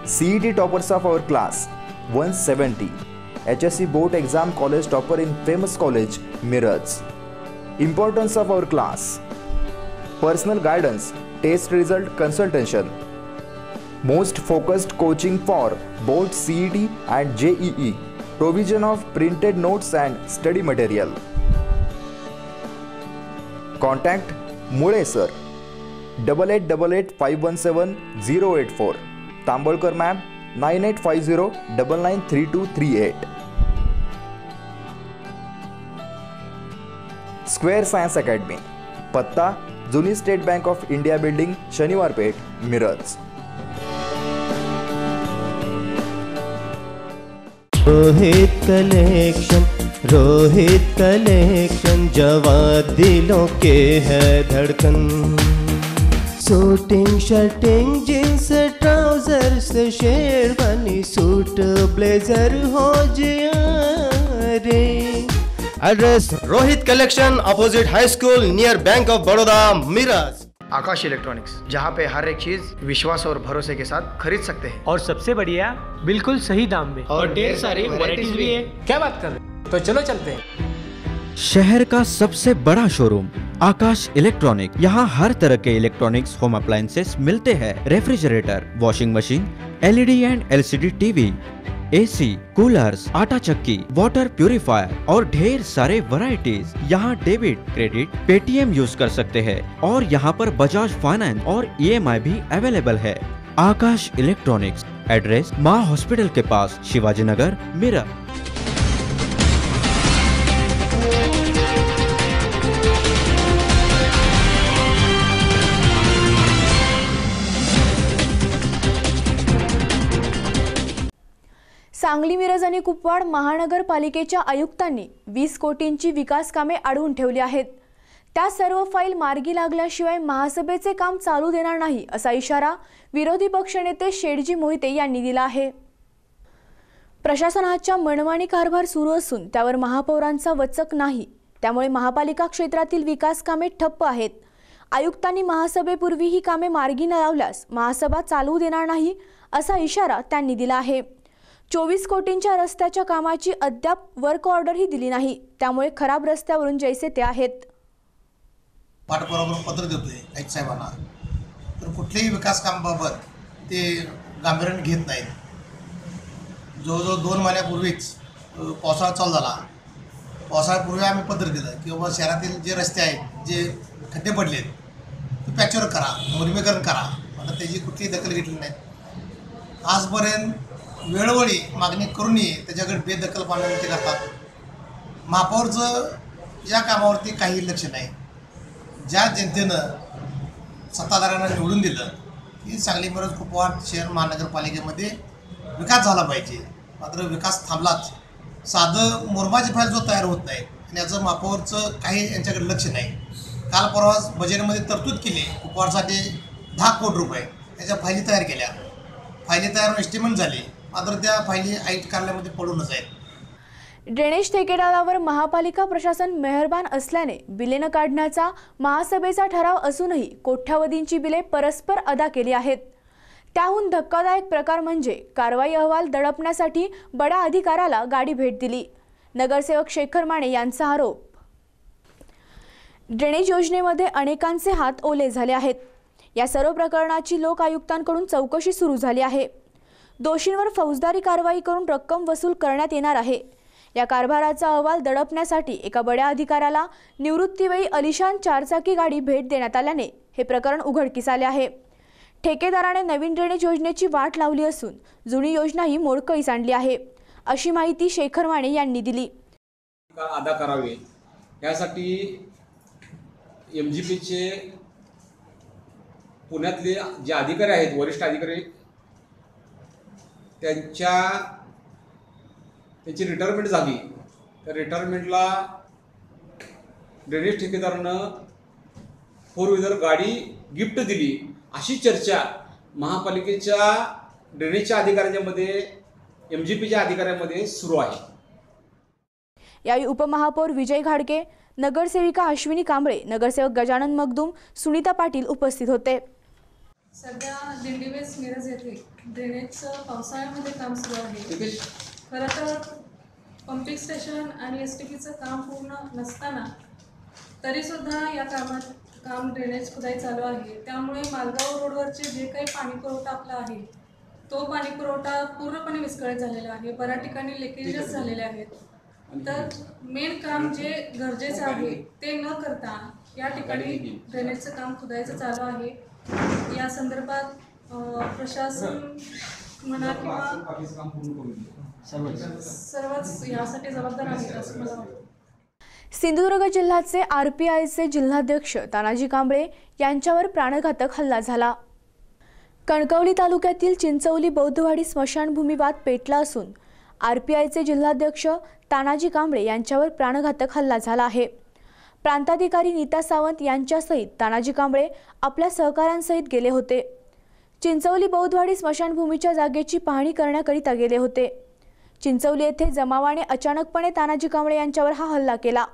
CET toppers of our class 170. HSC board exam college topper in famous college Miraj. Importance of our class: personal guidance, test result consultation, most focused coaching for both CET and JEE, provision of printed notes and study material. Contact Mule sir 8888517084, Tambolkar ma'am 9850993238. Square Science Academy. पत्ता जुनी state bank of India building, शनिवार पेठ, मिरज. रोहित कलेक्शन जवाब दिलों के है धड़कन. Shooting shirting jeans trousers sherwani suit blazer हो जिया रे. Address Rohit collection, opposite high school, near bank of Baroda, Miraj. Akash electronics, जहाँ पे हर एक चीज विश्वास और भरोसे के साथ खरीद सकते हैं, और सबसे बढ़िया बिल्कुल सही दाम में, और ढेर सारी वैरायटीज भी है. क्या बात कर रहे हैं, तो चलो चलते हैं. शहर का सबसे बड़ा शोरूम आकाश इलेक्ट्रॉनिक. यहाँ हर तरह के इलेक्ट्रॉनिक्स होम अप्लायंसेस मिलते हैं. Refrigerator, washing machine, LED and LCD TV, AC, coolers, आटा चक्की, वाटर प्यूरिफायर और ढेर सारे वैरायटीज. यहाँ डेबिट, क्रेडिट, पेटीएम यूज कर सकते हैं और यहाँ पर बजाज फाइनेंस और EMI भी अवेलेबल है. आकाश इलेक्ट्रॉनिक्स. एड्रेस माँ हॉस्पिटल के पास, शिवाजी नगर, मिरज. सांगली, मिरज आणि कुपवाड महानगरपालिकेच्या आयुक्तांनी 20 कोटींची विकास कामे अडवून ठेवली आहेत. त्या सर्व फाईल मार्गी लागल्याशिवाय महासभेचे काम चालू देणार नाही असा इशारा विरोधी पक्षनेते शेडजी मोहिते यांनी दिला आहे. प्रशासनाच्या मनमानी कारभार सुरू असून त्यावर महापौरांचा वचक नाही. त्यामुळे महापालिका क्षेत्रातील विकास कामे ठप्प आहेत. आयुक्तांनी महासभेपूर्वी ही कामे मार्गी न लावल्यास महासभा चालू देणार नाही असा इशारा त्यांनी दिला आहे. 24 कोटींच्या रस्त्याच्या कामाची अद्याप वर्क ऑर्डरही दिली नाही. त्यामुळे खराब रस्त्यावरून जैसे ते आहेत. पाठपुरावा पत्र देतोय आयुक्त साहेबांना, तर कुठल्याही विकास कामाबाबत ते गांभीर्याने घेत नाहीत. जवळजवळ 2 महिन्यापूर्वीच पावसाळा चालू झाला. पावसाळ्यापूर्वी आम्ही पत्र दिलं की बाबा शहरातील जे रस्ते आहेत, जे खड्डे पडलेत, ते पॅचवर्क करा, मुरमीकरण करा. आता त्याची कुठलीही दखल घेतली नाही. आजपर्यंत वेळोवेळी मागणी करूनही त्याच्याकडे बेदखलपणा ते करतात. महापौरचं या कामावरती काही लक्ष नाही. ज्या जनतेनं सत्ताधाऱ्यांना निवडून दिलं की सांगली, मिरज, कुपवाड शहर महानगरपालिकेमध्ये विकास झाला पाहिजे, मात्र विकास थांबलाच. साधं मुरमाची फाईल जो तयार होत नाही आणि याचं महापौरचं काही यांच्याकडे लक्ष नाही. काल परवाच बजेटमध्ये तरतूद केली कुपवाडसाठी 10 कोटी रुपये. त्याच्या फायली तयार केल्या. फायली तयार एस्टिमेट झाली, मात्र त्या फायली आयुक्त कार्यालयामध्ये पडूनच आहेत. ड्रेनेज ठेकेदारावर महापालिका प्रशासन मेहरबान असल्याने बिले न काढण्याचा महासभेचा ठराव असूनही कोट्यावधींची बिले परस्पर अदा केली आहेत. त्याहून धक्कादायक प्रकार म्हणजे कारवाई अहवाल दडपण्यासाठी बड्या अधिकाऱ्याला गाडी भेट दिली. नगरसेवक शेखर माने यांचा आरोप. ड्रेनेज योजनेमध्ये अनेकांचे हात ओले झाले आहेत. या सर्व प्रकरणाची लोक आयुक्तांकडून चौकशी सुरू झाली आहे. दोषींवर फौजदारी कारवाई करून रक्कम वसूल करण्यात येणार आहे. या कारभाराचा अहवाल दडपण्यासाठी एका बड्या अधिकाऱ्याला निवृत्तीवेळी अलिशान चारचाकी गाडी भेट देण्यात आल्याने हे प्रकरण उघडकीस आले आहे. ठेकेदाराने नवीन ड्रेनेज योजनेची वाट लावली असून जुनी योजनाही मोडकळीस आणली आहे, अशी माहिती शेखर माने यांनी दिली. अदा करावे यासाठी MGPचे पुण्यातले जे अधिकारी आहेत, वरिष्ठ अधिकारी, त्यांची रिटायरमेंट झाली. त्या रिटायरमेंटला ड्रेनेज ठेकेदारानं 4 व्हीलर गाडी गिफ्ट दिली, अशी चर्चा महापालिकेच्या ड्रेनेजच्या अधिकाऱ्यांमध्ये, MGPच्या अधिकाऱ्यांमध्ये सुरू आहे. यावेळी उपमहापौर विजय घाडगे, नगरसेविका अश्विनी कांबळे, नगरसेवक गजानन मगदूम, सुनीता पाटील उपस्थित होते. सध्या दिंडीवेस मिरज येथे ड्रेनेजचं पावसाळ्यामध्ये काम सुरू आहे. खरं तर पंपिंग स्टेशन आणि STPचं काम पूर्ण नसताना तरीसुद्धा या काम ड्रेनेज खुदाई चालू आहे. त्यामुळे मालगाव रोडवरचे जे काही पाणी पुरवठा आपला आहे तो पाणी पुरवठा पूर्णपणे विस्कळीत झालेला आहे. बऱ्याच ठिकाणी लिकेजेस झालेले आहेत. तर मेन काम जे गरजेचं आहे ते न करता या ठिकाणी ड्रेनेजचं काम खुदायचं चालू आहे. या संदर्भात प्रशासन म्हणा किंवा सर्वच यासाठी जबाबदार आहेत असं मला वाटतं. सिंधुदुर्ग जिल्ह्याचे RPIचे जिल्हाध्यक्ष तानाजी कांबळे यांच्यावर प्राणघातक हल्ला झाला. कणकवली तालुक्यातील चिंचवली बौद्धवाडी स्मशानभूमी वाद पेटला असून RPIचे जिल्हाध्यक्ष तानाजी कांबळे यांच्यावर प्राणघातक हल्ला झाला आहे. प्रांताधिकारी नीता सावंत यांच्यासहित तानाजी कांबळे आपल्या सहकाऱ्यांसहित गेले होते. चिंचवली बौद्धवाडी स्मशानभूमीच्या जागेची पाहणी करण्याकरिता गेले होते. चिंचवली येथे जमावाने अचानकपणे तानाजी कांबळे यांच्यावर हा हल्ला केला.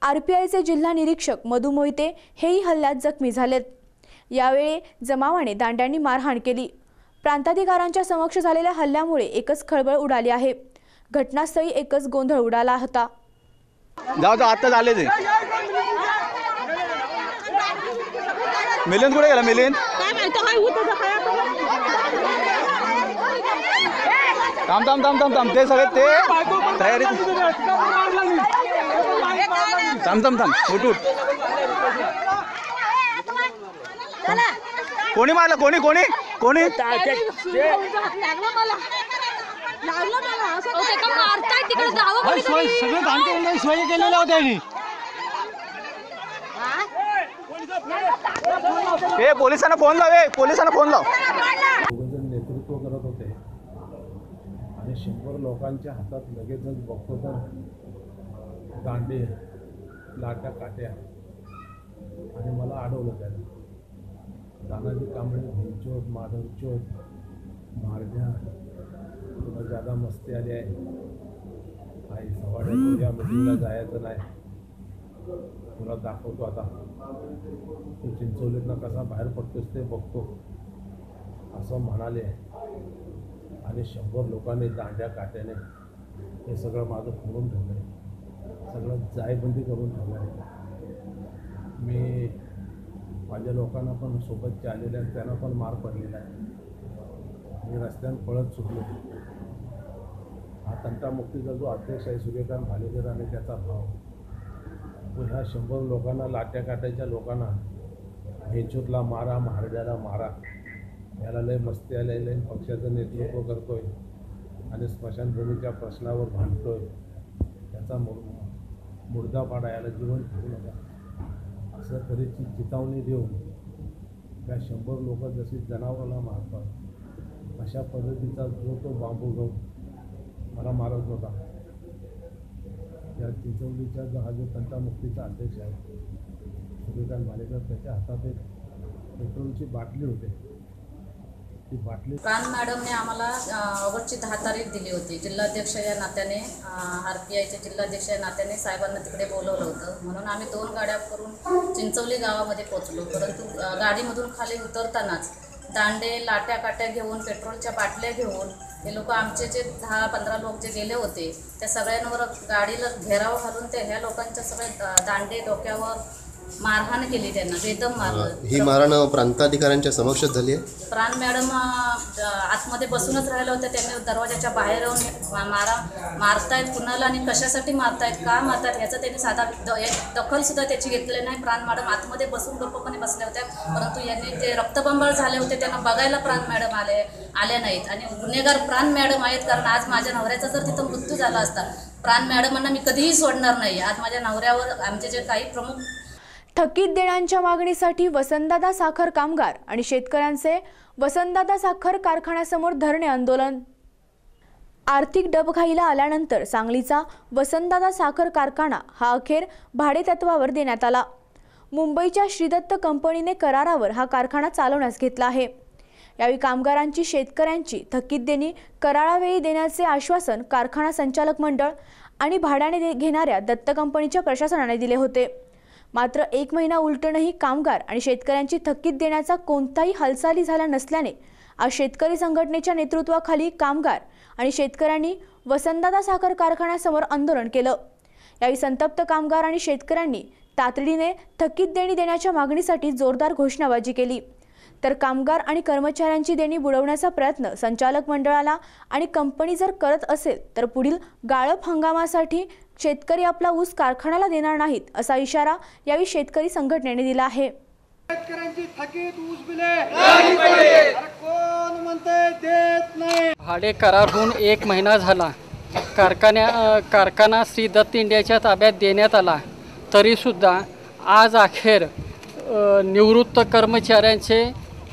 RPIचे जिल्हा निरीक्षक मधु मोहिते हेही हल्ल्यात जखमी झालेत. यावेळी जमावाने दांड्यांनी मारहाण केली. प्रांताधिकाऱ्यांच्या समक्ष झालेल्या हल्ल्यामुळे एकच खळबळ उडाली आहे. घटनास्थळी एकच गोंधळ उडाला होता. जाऊ आता झाले ते मिलिंद कुठे गेला? मिलिंद थांब थांब थांब थांब थांब ते सगळे ते तयारी थांब थांब थांब उठ उठ. कोणी मारलं? कोणी कोणी कोणी सोय केलेल्या होत्या. हे पोलिसांना फोन लाव, पोलिसांना फोन लाव. नेतृत्व करत होते आणि 100 लोकांच्या हातात लगेचच बघतो तर दांडे, लाट्या, काट्या आणि मला अडवलं त्याने. तानाजी कांबळे भिंचोद, माधवचोद, मारद्या, तुला ज्यादा मस्ती आली आहे, आई सवाड्या तुझ्या मीटिंगला जायचं नाही, तुला दाखवतो आता, तू चिंचवलीतनं कसा बाहेर पडतोस ते बघतो, असं म्हणाले. आणि 100 लोकांनी दांड्या काट्याने हे सगळं माझं फोडून ठेवलं आहे, सगळं जायबंदी करून ठेवलं आहे. मी माझ्या लोकांना पण सोबतचे आलेले आहेत, त्यांना पण मार पडलेला आहे. मी रस्त्यानं पळत सुटलो. हा तंटामुक्तीचा जो अध्यक्ष आहे सूर्यकांत भालेकर आणि त्याचा भाव, तो ह्या 100 लोकांना, लाट्या काट्याच्या लोकांना भेंचूतला मारा, महारड्याला मारा, याला लय मस्ती आलेलं आहे. पक्षाचं नेतृत्व करतोय आणि स्मशानभूमीच्या प्रश्नावर भांडतोय. त्याचा मुर्दापाडा, याला जीवन ठेवू नका असं तऱ्हेची चितावणी देऊन त्या 100 लोक जशी जनावराला मारतात अशा पद्धतीचा जो तो बांबू घेऊन मला मारत होता. या चिंचवलीचा हा जो तंटामुक्तीचा अध्यक्ष आहे सूर्यकांत भालेकर, त्याच्या हातात एक पेट्रोलची बाटली होती. ती बाटली प्राण मॅडमने आम्हाला ऑगस्टची 10 तारीख दिली होती. जिल्हाध्यक्ष या नात्याने, RPIचे जिल्हाध्यक्ष या नात्याने साहेबांना तिकडे बोलवलं होतं. म्हणून आम्ही 2 गाड्या करून चिंचवली गावामध्ये पोहोचलो. परंतु गाडीमधून खाली उतरतानाच दांडे लाट्या काट्या घेऊन पेट्रोलच्या बाटल्या घेऊन हे लोक आमचे जे 10-15 लोक जे गेले होते त्या सगळ्यांवर गाडीला घेराव घालून ते ह्या लोकांच्या सगळे दांडे डोक्यावर मारहाण केली, त्यांना बेदम मारलं। ही मारहाण प्रांताधिकाऱ्यांच्या समक्षात झाली आहे। प्राण मॅडम आतमध्ये बसूनच राहिल्या होत्या, त्यांनी दरवाजाच्या बाहेर येऊन मारतायत कुणाला आणि कशासाठी मारतायत, का मारतायत याचा त्यांनी साधा दखल सुद्धा त्याची घेतली नाही। प्राण मॅडम आतमध्ये बसून गप्पपणे बसल्या होत्या, परंतु यांनी ते रक्तबंबाळ झाले होते त्यांना बघायला प्राण मॅडम आल्या नाहीत आणि गुन्हेगार प्राण मॅडम आहेत। कारण आज माझ्या नवऱ्याचा जर तिथं मृत्यू झाला असता, प्राण मॅडमांना मी कधीही सोडणार नाही। आज माझ्या नवऱ्यावर आमचे जे काही प्रमुख थकीत देण्यांच्या मागणीसाठी वसंतदादा साखर कामगार आणि शेतकऱ्यांचे वसंतदादा साखर कारखान्यासमोर धरणे आंदोलन। आर्थिक डबघाईला आल्यानंतर सांगलीचा वसंतदादा साखर कारखाना हा अखेर भाडेतत्वावर देण्यात आला। मुंबईच्या श्रीदत्त कंपनीने करारावर हा कारखाना चालवण्यास घेतला आहे। यावेळी कामगारांची शेतकऱ्यांची थकीत देणी करारावेळी देण्याचे आश्वासन कारखाना संचालक मंडळ आणि भाड्याने घेणाऱ्या दत्त कंपनीच्या प्रशासनाने दिले होते। मात्र 1 महिना उलटूनही कामगार आणि शेतकऱ्यांची थकीत देण्याचा कोणताही हालचाली झाल्या नसल्याने आज शेतकरी संघटनेच्या नेतृत्वाखाली कामगार आणि शेतकऱ्यांनी वसंतदादा साखर कारखान्यासमोर आंदोलन केलं। यावेळी संतप्त कामगार आणि शेतकऱ्यांनी तातडीने थकीत देणी देण्याच्या मागणीसाठी जोरदार घोषणाबाजी केली, तर कामगार आणि कर्मचाऱ्यांची देणी बुडवण्याचा प्रयत्न संचालक मंडळाला आणि कंपनी जर करत असेल तर पुढील गाळप हंगामासाठी शेतकरी आपला ऊस कारखान्याला देणार नाहीत असा इशारा यावेळी शेतकरी संघटनेने दिला आहे। शेतकऱ्यांची थकीत ऊस बिले नाही पाहिजे, कोण म्हणते देत नाही। भाडे करार होऊन 1 महिना झाला, कारखाना श्री दत्त इंडियाच्या ताब्यात देण्यात आला, तरीसुद्धा आज अखेर निवृत्त कर्मचाऱ्यांचे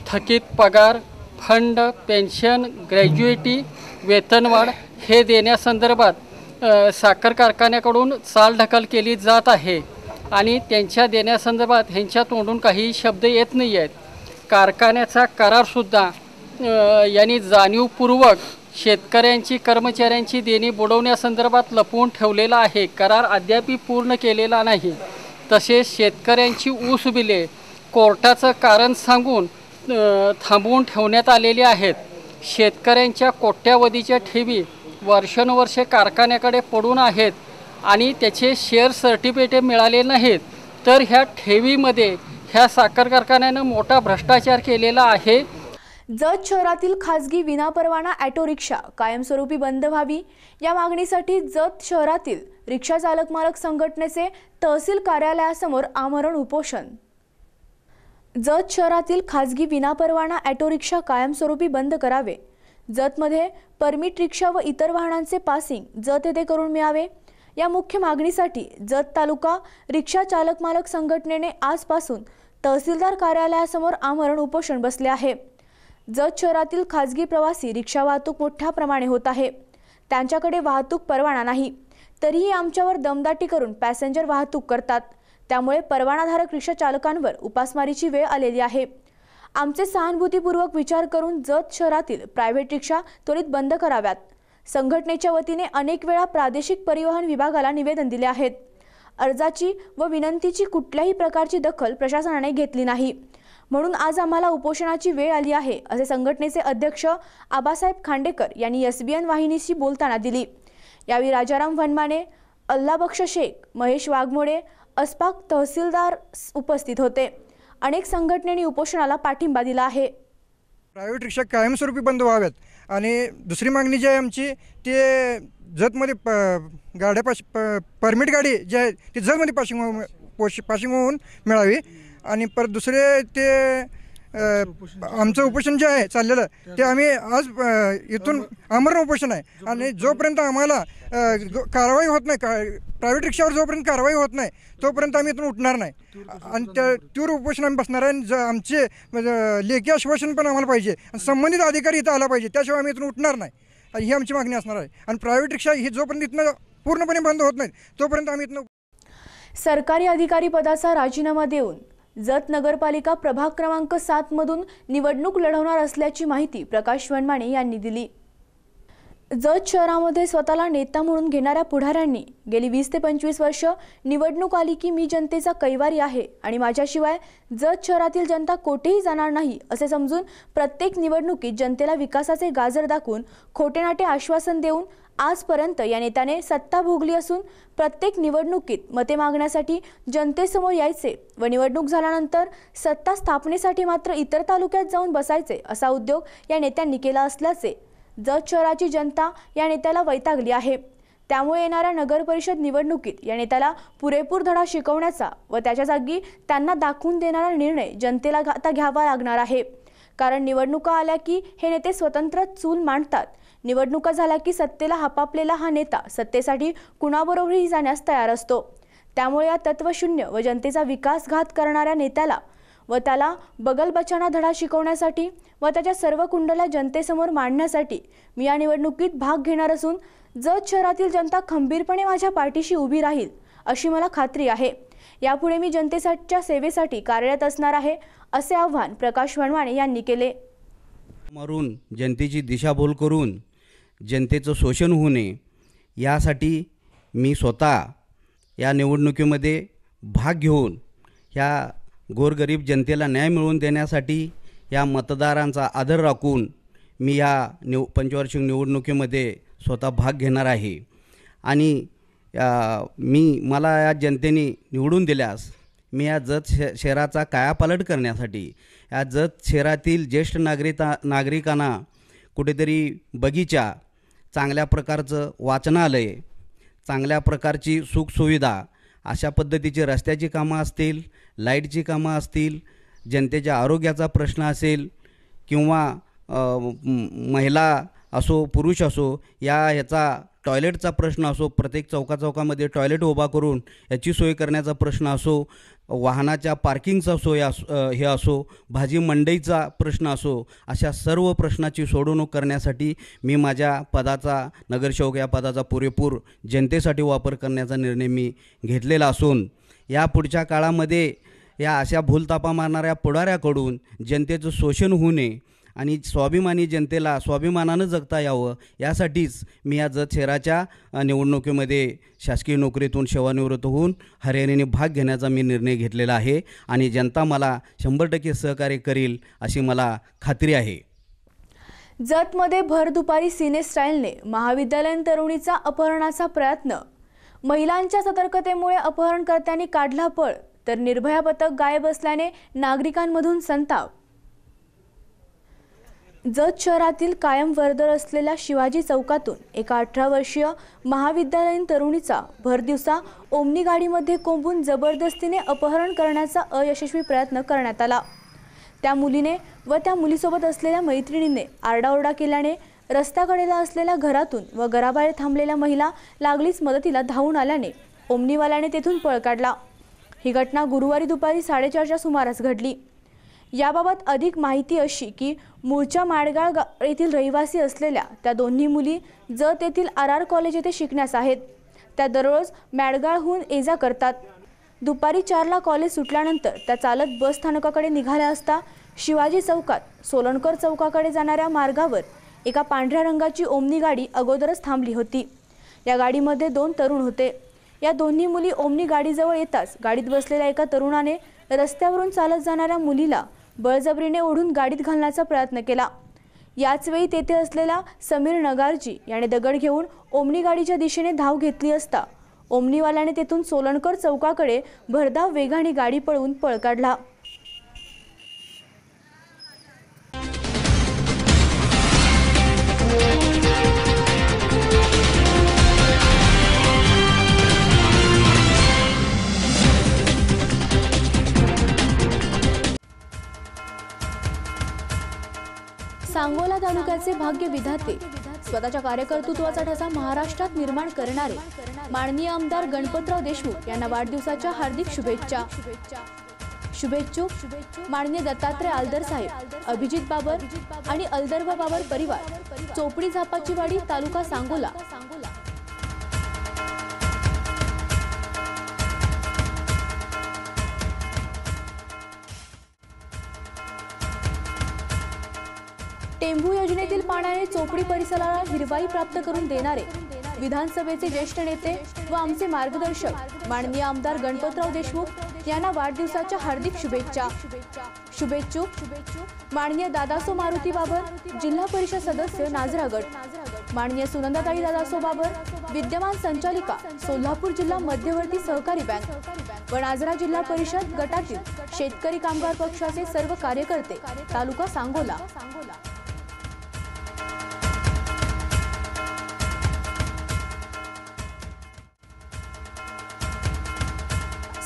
थकीत पगार, फंड, पेन्शन, ग्रॅज्युएटी, वेतनवाढ हे देण्यासंदर्भात साखर कारखान्याकडून चालढकल केली जात आहे आणि त्यांच्या देण्यासंदर्भात ह्यांच्या तोंडून काही शब्द येत नाही आहेत। कारखान्याचा करारसुद्धा यांनी जाणीवपूर्वक शेतकऱ्यांची कर्मचाऱ्यांची देणी बुडवण्यासंदर्भात लपवून ठेवलेला आहे, करार अद्याप पूर्ण केलेला नाही। तसेच शेतकऱ्यांची ऊस बिले कोर्टाचं कारण सांगून थांबवून ठेवण्यात आलेली आहेत। शेतकऱ्यांच्या कोट्यावधीच्या ठेवी वर्षानुवर्षे कारखान्याकडे पडून आहेत आणि त्याचे शेअर सर्टिफिकेट मिळाले नाहीत, तर ह्या ठेवीमध्ये ह्या साखर कारखान्यानं मोठा भ्रष्टाचार केलेला आहे। जत शहरातील खासगी विनापरवाना ऑटो रिक्षा कायमस्वरूपी बंद व्हावी या मागणीसाठी जत शहरातील रिक्षा चालक मालक संघटनेचे तहसील कार्यालयासमोर आमरण उपोषण। जत शहरातील खासगी विनापरवाना ऑटो रिक्षा कायमस्वरूपी बंद करावे, जतमध्ये परमिट रिक्षा व इतर वाहनांचे पासिंग जत येथे करून मिळावे या मुख्य मागणीसाठी जत तालुका रिक्षा चालक मालक संघटनेने आजपासून तहसीलदार कार्यालयासमोर आमरण उपोषण बसले आहे। जत शहरातील खासगी प्रवासी रिक्षा वाहतूक मोठ्या प्रमाणे होत आहे, त्यांच्याकडे वाहतूक परवाना नाही, तरीही आमच्यावर दमदाटी करून पॅसेंजर वाहतूक करतात, त्यामुळे परवानाधारक रिक्षा चालकांवर उपासमारीची वेळ आलेली आहे। आमचे सहानुभूतीपूर्वक विचार करून जत शहरातील प्रायव्हेट रिक्षा त्वरित बंद कराव्यात। संघटनेच्या वतीने अनेक वेळा प्रादेशिक परिवहन विभागाला निवेदन दिले आहेत। अर्जाची व विनंतीची कुठल्याही प्रकारची दखल प्रशासनाने घेतली नाही, म्हणून आज आम्हाला उपोषणाची वेळ आली आहे असे संघटनेचे अध्यक्ष आबासाहेब खांडेकर यांनी SBN वाहिनीशी बोलताना दिली। यावेळी राजाराम वनमाने, अल्लाबक्ष शेख, महेश वाघमोडे, अस्पाक तहसीलदार उपस्थित होते। अनेक संघटनेने उपोषणाला पाठिंबा दिला आहे। प्रायव्हेट रिक्षा कायमस्वरूपी बंद व्हाव्यात आणि दुसरी मागणी जी आहे आमची ते जतमध्ये गाड्या परमिट गाडी जी आहे ती जतमध्ये पासिंग होऊन मिळावी आणि परत दुसरे ते आमचं उपोषण जे आहे चाललेलं ते आम्ही आज इथून आमरण उपोषण आहे आणि जोपर्यंत आम्हाला कारवाई होत नाही, प्रायव्हेट रिक्षावर जोपर्यंत कारवाई होत नाही तोपर्यंत आम्ही इथून उठणार नाही आणि त्या तीव्र उपोषण आम्ही बसणार आहे आणि आमचे लेखी आश्वासन पण आम्हाला पाहिजे आणि संबंधित अधिकारी इथं आला पाहिजे, त्याशिवाय आम्ही इथून उठणार नाही ही आमची मागणी असणार आहे। आणि प्रायव्हेट रिक्षा ही जोपर्यंत इथनं पूर्णपणे बंद होत नाही तोपर्यंत आम्ही इथनं सरकारी अधिकारी पदाचा राजीनामा देऊन जत नगरपालिका प्रभाग क्रमांक 7 मधून निवडणूक लढवणार असल्याची माहिती प्रकाश वनमाने यांनी दिली। जत शहरामध्ये स्वतःला नेता म्हणून घेणाऱ्या पुढाऱ्यांनी गेली 20 ते 25 वर्ष निवडणूक आली की मी जनतेचा कैवारी आहे आणि माझ्याशिवाय जत शहरातील जनता कोठेही जाणार नाही असे समजून प्रत्येक निवडणुकीत जनतेला विकासाचे गाजर दाखवून खोटेनाटे आश्वासन देऊन आजपर्यंत या नेत्याने सत्ता भोगली असून प्रत्येक निवडणुकीत मते मागण्यासाठी जनतेसमोर यायचे व निवडणूक झाल्यानंतर सत्ता स्थापनेसाठी मात्र इतर तालुक्यात जाऊन बसायचे असा उद्योग या नेत्यांनी केला असल्याचे जत शहराची जनता या नेत्याला वैतागली आहे। त्यामुळे येणाऱ्या नगर परिषद निवडणुकीत या नेत्याला पुरेपूर धडा शिकवण्याचा व त्याच्या जागी त्यांना दाखवून देणारा निर्णय जनतेला आता घ्यावा लागणार आहे। कारण निवडणुका आल्या की हे नेते स्वतंत्र चूल मांडतात। निवडणुका झाल्या की सत्तेला हापापलेला हा नेता सत्तेसाठी कुणाबरोबरही जाण्यास तयार असतो। त्यामुळे या तत्वशून्य व जनतेचा विकासघात करणाऱ्या नेत्याला व त्याला बगलबचाना धडा शिकवण्यासाठी व त्याच्या सर्व कुंडल्या जनतेसमोर मांडण्यासाठी मी या निवडणुकीत भाग घेणार असून जत शहरातील जनता खंबीरपणे माझ्या पाठीशी उभी राहील अशी मला खात्री आहे। यापुढे मी जनतेच्या सेवेसाठी कार्यरत असणार आहे असे आवाहन प्रकाश वणवाणे यांनी केले। मारून जनतेची दिशाभूल करून जनतेचं शोषण होऊ नये यासाठी मी स्वतः या निवडणुकीमध्ये भाग घेऊन ह्या गोरगरीब जनतेला न्याय मिळवून देण्यासाठी या मतदारांचा आदर राखून मी या पंचवार्षिक निवडणुकीमध्ये स्वतः भाग घेणार आहे आणि मला या जनतेने निवडून दिल्यास मी या जत शहराचा कायापालट करण्यासाठी या जत शहरातील ज्येष्ठ नागरिकांना कुठेतरी बगीचा, चांगल्या प्रकारचं वाचनालय, चांगल्या प्रकारची सुखसुविधा, अशा पद्धतीची रस्त्याची कामं असतील, लाईटची कामं असतील, जनतेच्या आरोग्याचा प्रश्न असेल किंवा महिला असो पुरुष असो ह्याचा टॉयलेटचा प्रश्न असो, प्रत्येक चौकामध्ये टॉयलेट उभा करून याची सोय करण्याचा प्रश्न असो, वाहनाच्या पार्किंगचा सोय हे असो, भाजी मंडईचा प्रश्न असो, अशा सर्व प्रश्नाची सोडवणूक करण्यासाठी मी माझ्या पदाचा, नगरसेवक या पदाचा पुरेपूर जनतेसाठी वापर करण्याचा निर्णय मी घेतलेला असून या पुढच्या काळामध्ये या अशा भूलतापा मारणाऱ्या पुढाऱ्याकडून जनतेचं शोषण होऊ नये आणि स्वाभिमानी जनतेला स्वाभिमानानं जगता यावं यासाठीच मी या जत शहराच्या निवडणुकीमध्ये शासकीय नोकरीतून सेवानिवृत्त होऊन हरियाणेने भाग घेण्याचा मी निर्णय घेतलेला आहे आणि जनता मला 100% सहकार्य करेल अशी मला खात्री आहे। जतमध्ये भर दुपारी सिने स्टाईलने महाविद्यालयीन तरुणीचा अपहरणाचा प्रयत्न, महिलांच्या सतर्कतेमुळे अपहरणकर्त्यांनी काढला पळ, तर निर्भया पथक गायब असल्याने नागरिकांमधून संताप। जत शहरातील कायम वर्दळ असलेल्या शिवाजी चौकातून एका 18 वर्षीय महाविद्यालयीन तरुणीचा भरदिवसा ओमनी गाडीमध्ये कोंबून जबरदस्तीने अपहरण करण्याचा अयशस्वी प्रयत्न करण्यात आला। त्या मुलीने व त्या मुलीसोबत असलेल्या मैत्रिणीने आरडाओरडा केल्याने रस्त्याकडेला असलेल्या घरातून व घराबाहेर थांबलेल्या महिला लागलीच मदतीला धावून आल्याने ओमनीवाल्याने तेथून पळ काढला। ही घटना गुरुवारी दुपारी 4:30च्या सुमारास घडली। याबाबत अधिक माहिती अशी की मूळच्या माडगाळ येथील रहिवासी असलेल्या त्या दोन्ही मुली जत येथील RR कॉलेज येथे शिकण्यास आहेत। त्या दररोज माडगाळहून ये-जा करतात। दुपारी 4ला कॉलेज सुटल्यानंतर त्या चालत बस स्थानकाकडे निघाल्या असता शिवाजी चौकात सोलनकर चौकाकडे जाणाऱ्या मार्गावर एका पांढऱ्या रंगाची ओमनी गाडी अगोदरच थांबली होती। या गाडीमध्ये 2 तरुण होते। या दोन्ही मुली ओमनी गाडीजवळ येताच गाडीत बसलेल्या एका तरुणाने रस्त्यावरून चालत जाणाऱ्या मुलीला बळजबरीने ओढून गाडीत घालण्याचा प्रयत्न केला। याच वेळी तेथे असलेला समीर नगारजी याने दगड घेऊन ओमनी गाडीच्या दिशेने धाव घेतली असता ओमनीवाल्याने तेथून सोलनकर चौकाकडे भरधाव वेगाने गाडी पळवून पळ काढला। सांगोला तालुक्याचे भाग्य विधाते, स्वतःच्या कार्यकर्तृत्वाचा ठसा महाराष्ट्रात निर्माण करणारे माननीय आमदार गणपतराव देशमुख यांना वाढदिवसाच्या हार्दिक शुभेच्छा। शुभेच्छुक माननीय दत्तात्रय आलदर साहेब, अभिजित बाबर आणि अलदर्भ बाबर परिवार, चोपडी झापाची वाडी, तालुका सांगोला। टेंभू योजनेतील पाण्याने चोपडी परिसराला हिरवाई प्राप्त करून देणारे विधानसभेचे ज्येष्ठ नेते व आमचे मार्गदर्शक माननीय आमदार गणपतराव देशमुख यांना वाढदिवसाच्या हार्दिक शुभेच्छा. शुभेच्छुक माननीय दादासो मारुती बाबर, जिल्हा परिषद सदस्य नाझरागड, माननीय सुनंदाताई दादासो बाबर, विद्यमान संचालिका सोलापूर जिल्हा मध्यवर्ती सहकारी बँक व नाझरा जिल्हा परिषद गटातील शेतकरी कामगार पक्षाचे सर्व कार्यकर्ते, तालुका सांगोला.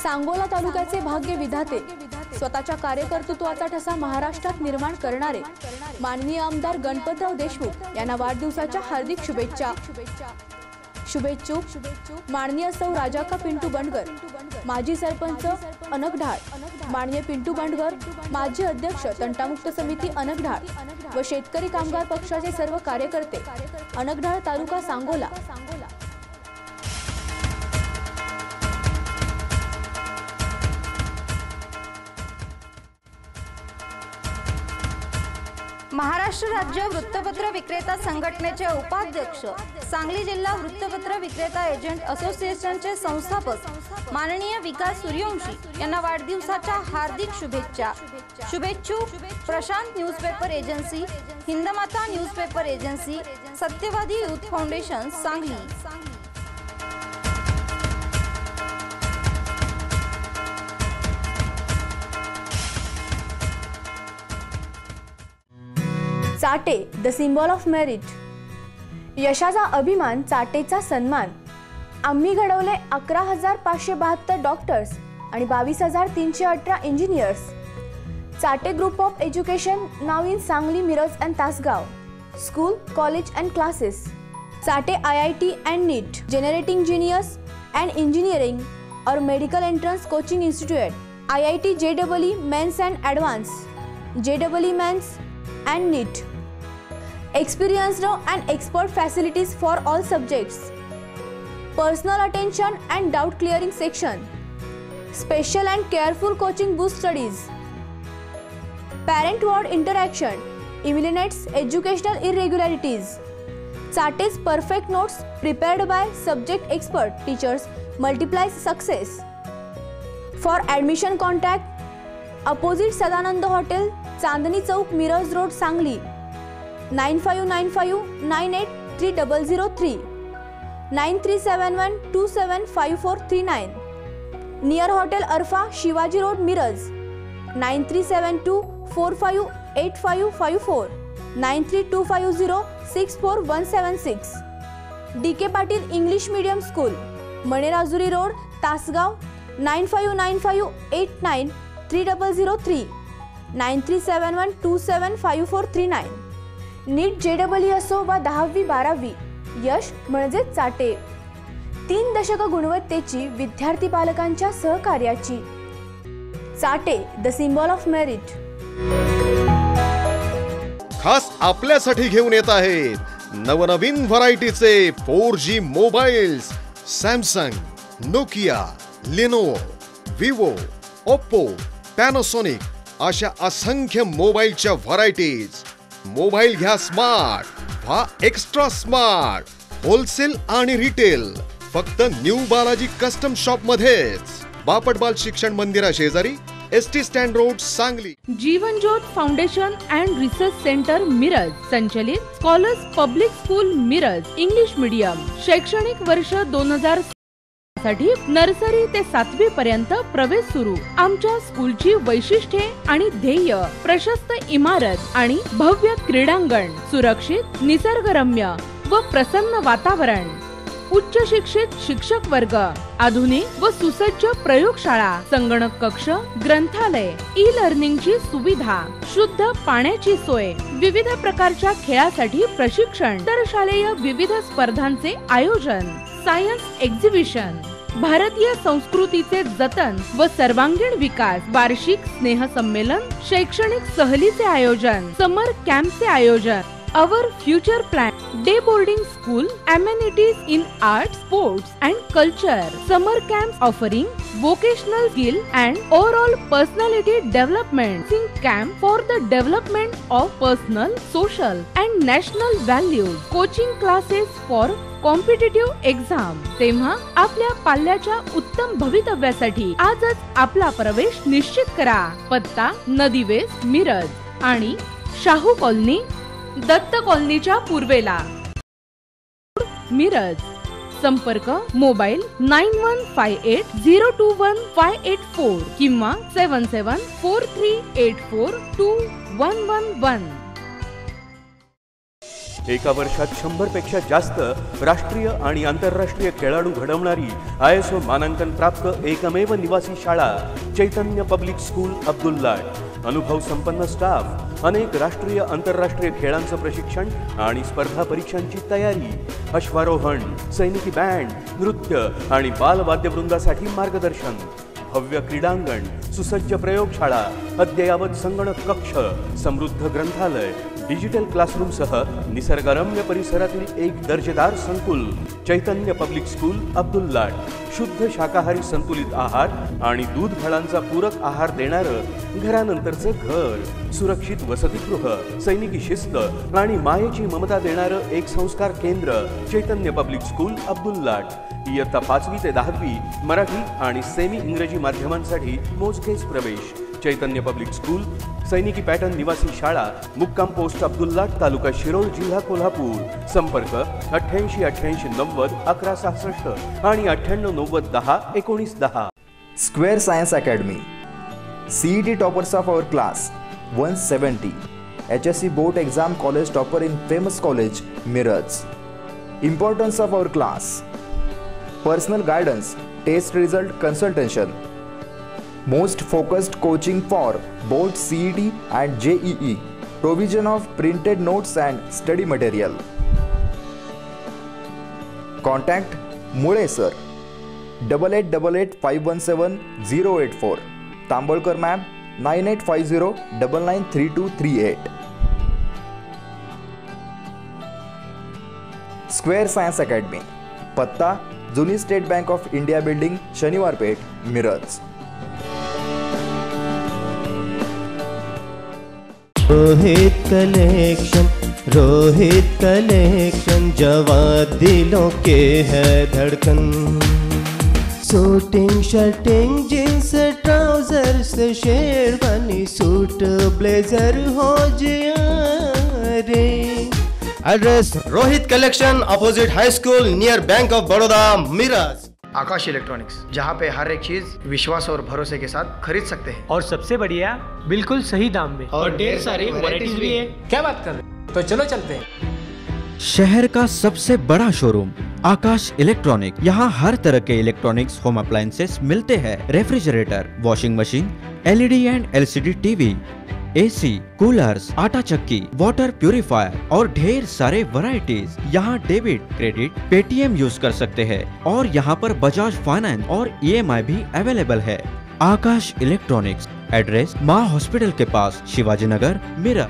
सांगोला तालुक्याचे भाग्य विधाते, स्वतःच्या कार्यकर्तृत्वाचा ठसा महाराष्ट्रात निर्माण करणारे माननीय आमदार गणपतराव देशमुख यांना वाढदिवसाच्या हार्दिक शुभेच्छा. शुभेच्छुक माननीय सौ राजाका पिंटू बंडगर, माजी सरपंच अनकढाळ, माननीय पिंटू बंडगर, माजी अध्यक्ष तंटामुक्त समिती अनकढाळ व शेतकरी कामगार पक्षाचे सर्व कार्यकर्ते, अनकढाळ तालुका सांगोला. महाराष्ट्र राज्य वृत्तपत्र विक्रेता संघटनेचे उपाध्यक्ष, सांगली जिल्हा वृत्तपत्र विक्रेता एजंट असोसिएशनचे संस्थापक माननीय विकास सूर्यवंशी यांना वाढदिवसाच्या हार्दिक शुभेच्छा. शुभेच्छुक Prashant newspaper agency, Hindmata newspaper agency, Satyavadi youth foundation Sangli. Chate the symbol of merit. यशाचा अभिमान, चाटेचा सन्मान. आम्ही घडवले 11,572 डॉक्टर्स आणि 22,318 engineers. Chate group of education नाव in Sangli, Miraj and Tasgaon. School, college and classes. Chate IIT and NEET, generating genius and engineering और medical entrance coaching institute. IIT JEE Mains and advance, JEE Mains and NEET. Experienced and expert facilities for all subjects. Personal attention and doubt clearing section. Special and careful coaching boost studies. Parent-ward interaction eliminates educational irregularities. Chate's perfect notes prepared by subject expert teachers multiplies success. For admission contact opposite Sadanand Hotel, Chandni Chowk, Miraj road, Sangli. 9595983003, 9371275439. Near hotel Arfa, Shivaji road, Miraj. 9372458554, 9325064176. DK Patil English medium school, Manerajuri road, Tasgaon. 9595893003, 9371275439. NEET JEE असो वा 10वी 12वी, यश म्हणजे चाटे. 3 दशक गुणवत्तेची, विद्यार्थी पालकांच्या सहकार्याची. Chate the symbol of merit. खास आपल्यासाठी घेऊन येत आहेत नवनवीन व्हरायटीचे 4G mobiles. Samsung, Nokia, Lenovo, Vivo, Oppo, Panasonic अशा असंख्य मोबाईलच्या व्हरायटीज. मोबाईल घ्या स्मार्ट, व्हा एक्स्ट्रा स्मार्ट. होलसेल आणि रिटेल फक्त न्यू बालाजी कस्टम शॉप मध्येच. बापटबाल शिक्षण मंदिरा शेजारी, ST stand road, Sangli. Jeevan Jyot foundation and research centre Miraj संचलित scholars public school Miraj English medium. शैक्षणिक वर्ष 2000 साठी नर्सरी ते 7वी पर्यंत प्रवेश सुरू. आमच्या स्कूलची वैशिष्ट्ये आणि ध्येय: प्रशस्त इमारत आणि भव्य क्रीडांगण, सुरक्षित, निसर्गरम्य व प्रसन्न वातावरण, उच्च शिक्षित शिक्षक वर्ग, आधुनिक व सुसज्ज प्रयोगशाळा, संगणक कक्ष, ग्रंथालय, ई-लर्निंगची सुविधा, शुद्ध पाण्याची सोय, विविध प्रकारच्या खेळासाठी प्रशिक्षण, आंतरशालेय विविध स्पर्धांचे आयोजन, सायन्स एक्झिबिशन, भारतीय संस्कृतीचे जतन व सर्वांगीण विकास, वार्षिक स्नेह संमेलन, शैक्षणिक सहलीचे आयोजन, समर कॅम्पचे आयोजन, Our future plan: day boarding school, amenities in arts, sports and culture, summer camps offering vocational skill and overall personality development, camp for the development of personal, social and national values, coaching classes for competitive exam. तेव्हा आपल्या पाल्याच्या उत्तम भवितव्यासाठी आजच आपला प्रवेश निश्चित करा. पत्ता: नदी वेस्ट, मिरज आणि शाहू कॉलनी, दत्त कॉलनीच्या पूर्वेला, मिरज. संपर्क: मोबाईल 9158021584 किंवा 7743842111. एका वर्षात 100 पेक्षा जास्त राष्ट्रीय आणि आंतरराष्ट्रीय खेळाडू घडवणारी ISO मानांकन प्राप्त एकमेव निवासी शाळा चैतन्य पब्लिक स्कूल अब्दुल्लाट. अनुभव संपन्न स्टाफ, अनेक राष्ट्रीय आंतरराष्ट्रीय खेळांचं प्रशिक्षण आणि स्पर्धा परीक्षांची तयारी, अश्वारोहण, सैनिकी बँड, नृत्य आणि बालवाद्यवृंदासाठी मार्गदर्शन, भव्य क्रीडांगण, सुसज्ज प्रयोगशाळा, अद्ययावत संगणक कक्ष, समृद्ध ग्रंथालय, डिजिटल क्लासरूमसह निसर्गरम्य परिसरातील एक दर्जेदार संकुल. चैतन्य पब्लिक स्कूल अब्दुल्लाट. शुद्ध शाकाहारी संतुलित आहार आणि दूध फळांचा पूरक आहार देणारं घरानंतरचं घर, सुरक्षित वसतिगृह, सैनिकी शिस्त आणि मायेची ममता देणारं एक संस्कार केंद्र. चैतन्य पब्लिक स्कूल अब्दुल्लाट. इयत्ता 5वी ते 10वी मराठी आणि सेमी इंग्रजी माध्यमांसाठी मोजकेच प्रवेश. चैतन्य पब्लिक स्कूल, सैनिकी पॅटर्न निवासी शाळा, मुक्काम पोस्ट अब्दुल्लाट, तालुका शिरोळ, जिल्हा कोल्हापूर. संपर्क: 88 88 90 1166 आणि 98 90 10 19 10. Square Science Academy. CET toppers of our class 170. HSC board exam college topper in famous college Miraj. Importance of our class: personal guidance, test result consultation, most focused coaching for both CET and JEE, provision of printed notes and study material. Contact Mule sir 8888517084, Tambolkar ma'am 9850993238. Square Science Academy. पत्ता: जुनी state bank of India building, शनिवार पेठ, मिरज. रोहित कलेक्शन जवाब दिलों के है धड़कन. Shooting shirting jeans trousers sherwani suit blazer हो जिया रे. Address: Rohit collection, opposite high school, near bank of Baroda, Miraj. Akash electronics, जहाँ पे हर एक चीज विश्वास और भरोसे के साथ खरीद सकते हैं, और सबसे बढ़िया बिल्कुल सही दाम में, और ढेर सारी वैरायटीज भी है. क्या बात कर रहे हैं, तो चलो चलते हैं. शहर का सबसे बड़ा शोरूम आकाश इलेक्ट्रॉनिक. यहाँ हर तरह के इलेक्ट्रॉनिक्स होम अप्लायंसेस मिलते हैं. Refrigerator, washing machine, LED and LCD TV, AC, coolers, आटा चक्की, वाटर प्यूरिफायर और ढेर सारे वैरायटीज. यहाँ डेबिट, क्रेडिट, पेटीएम यूज कर सकते हैं और यहाँ पर बजाज फाइनेंस और EMI भी अवेलेबल है. आकाश इलेक्ट्रॉनिक्स. एड्रेस: माँ हॉस्पिटल के पास, शिवाजी नगर, मिरज.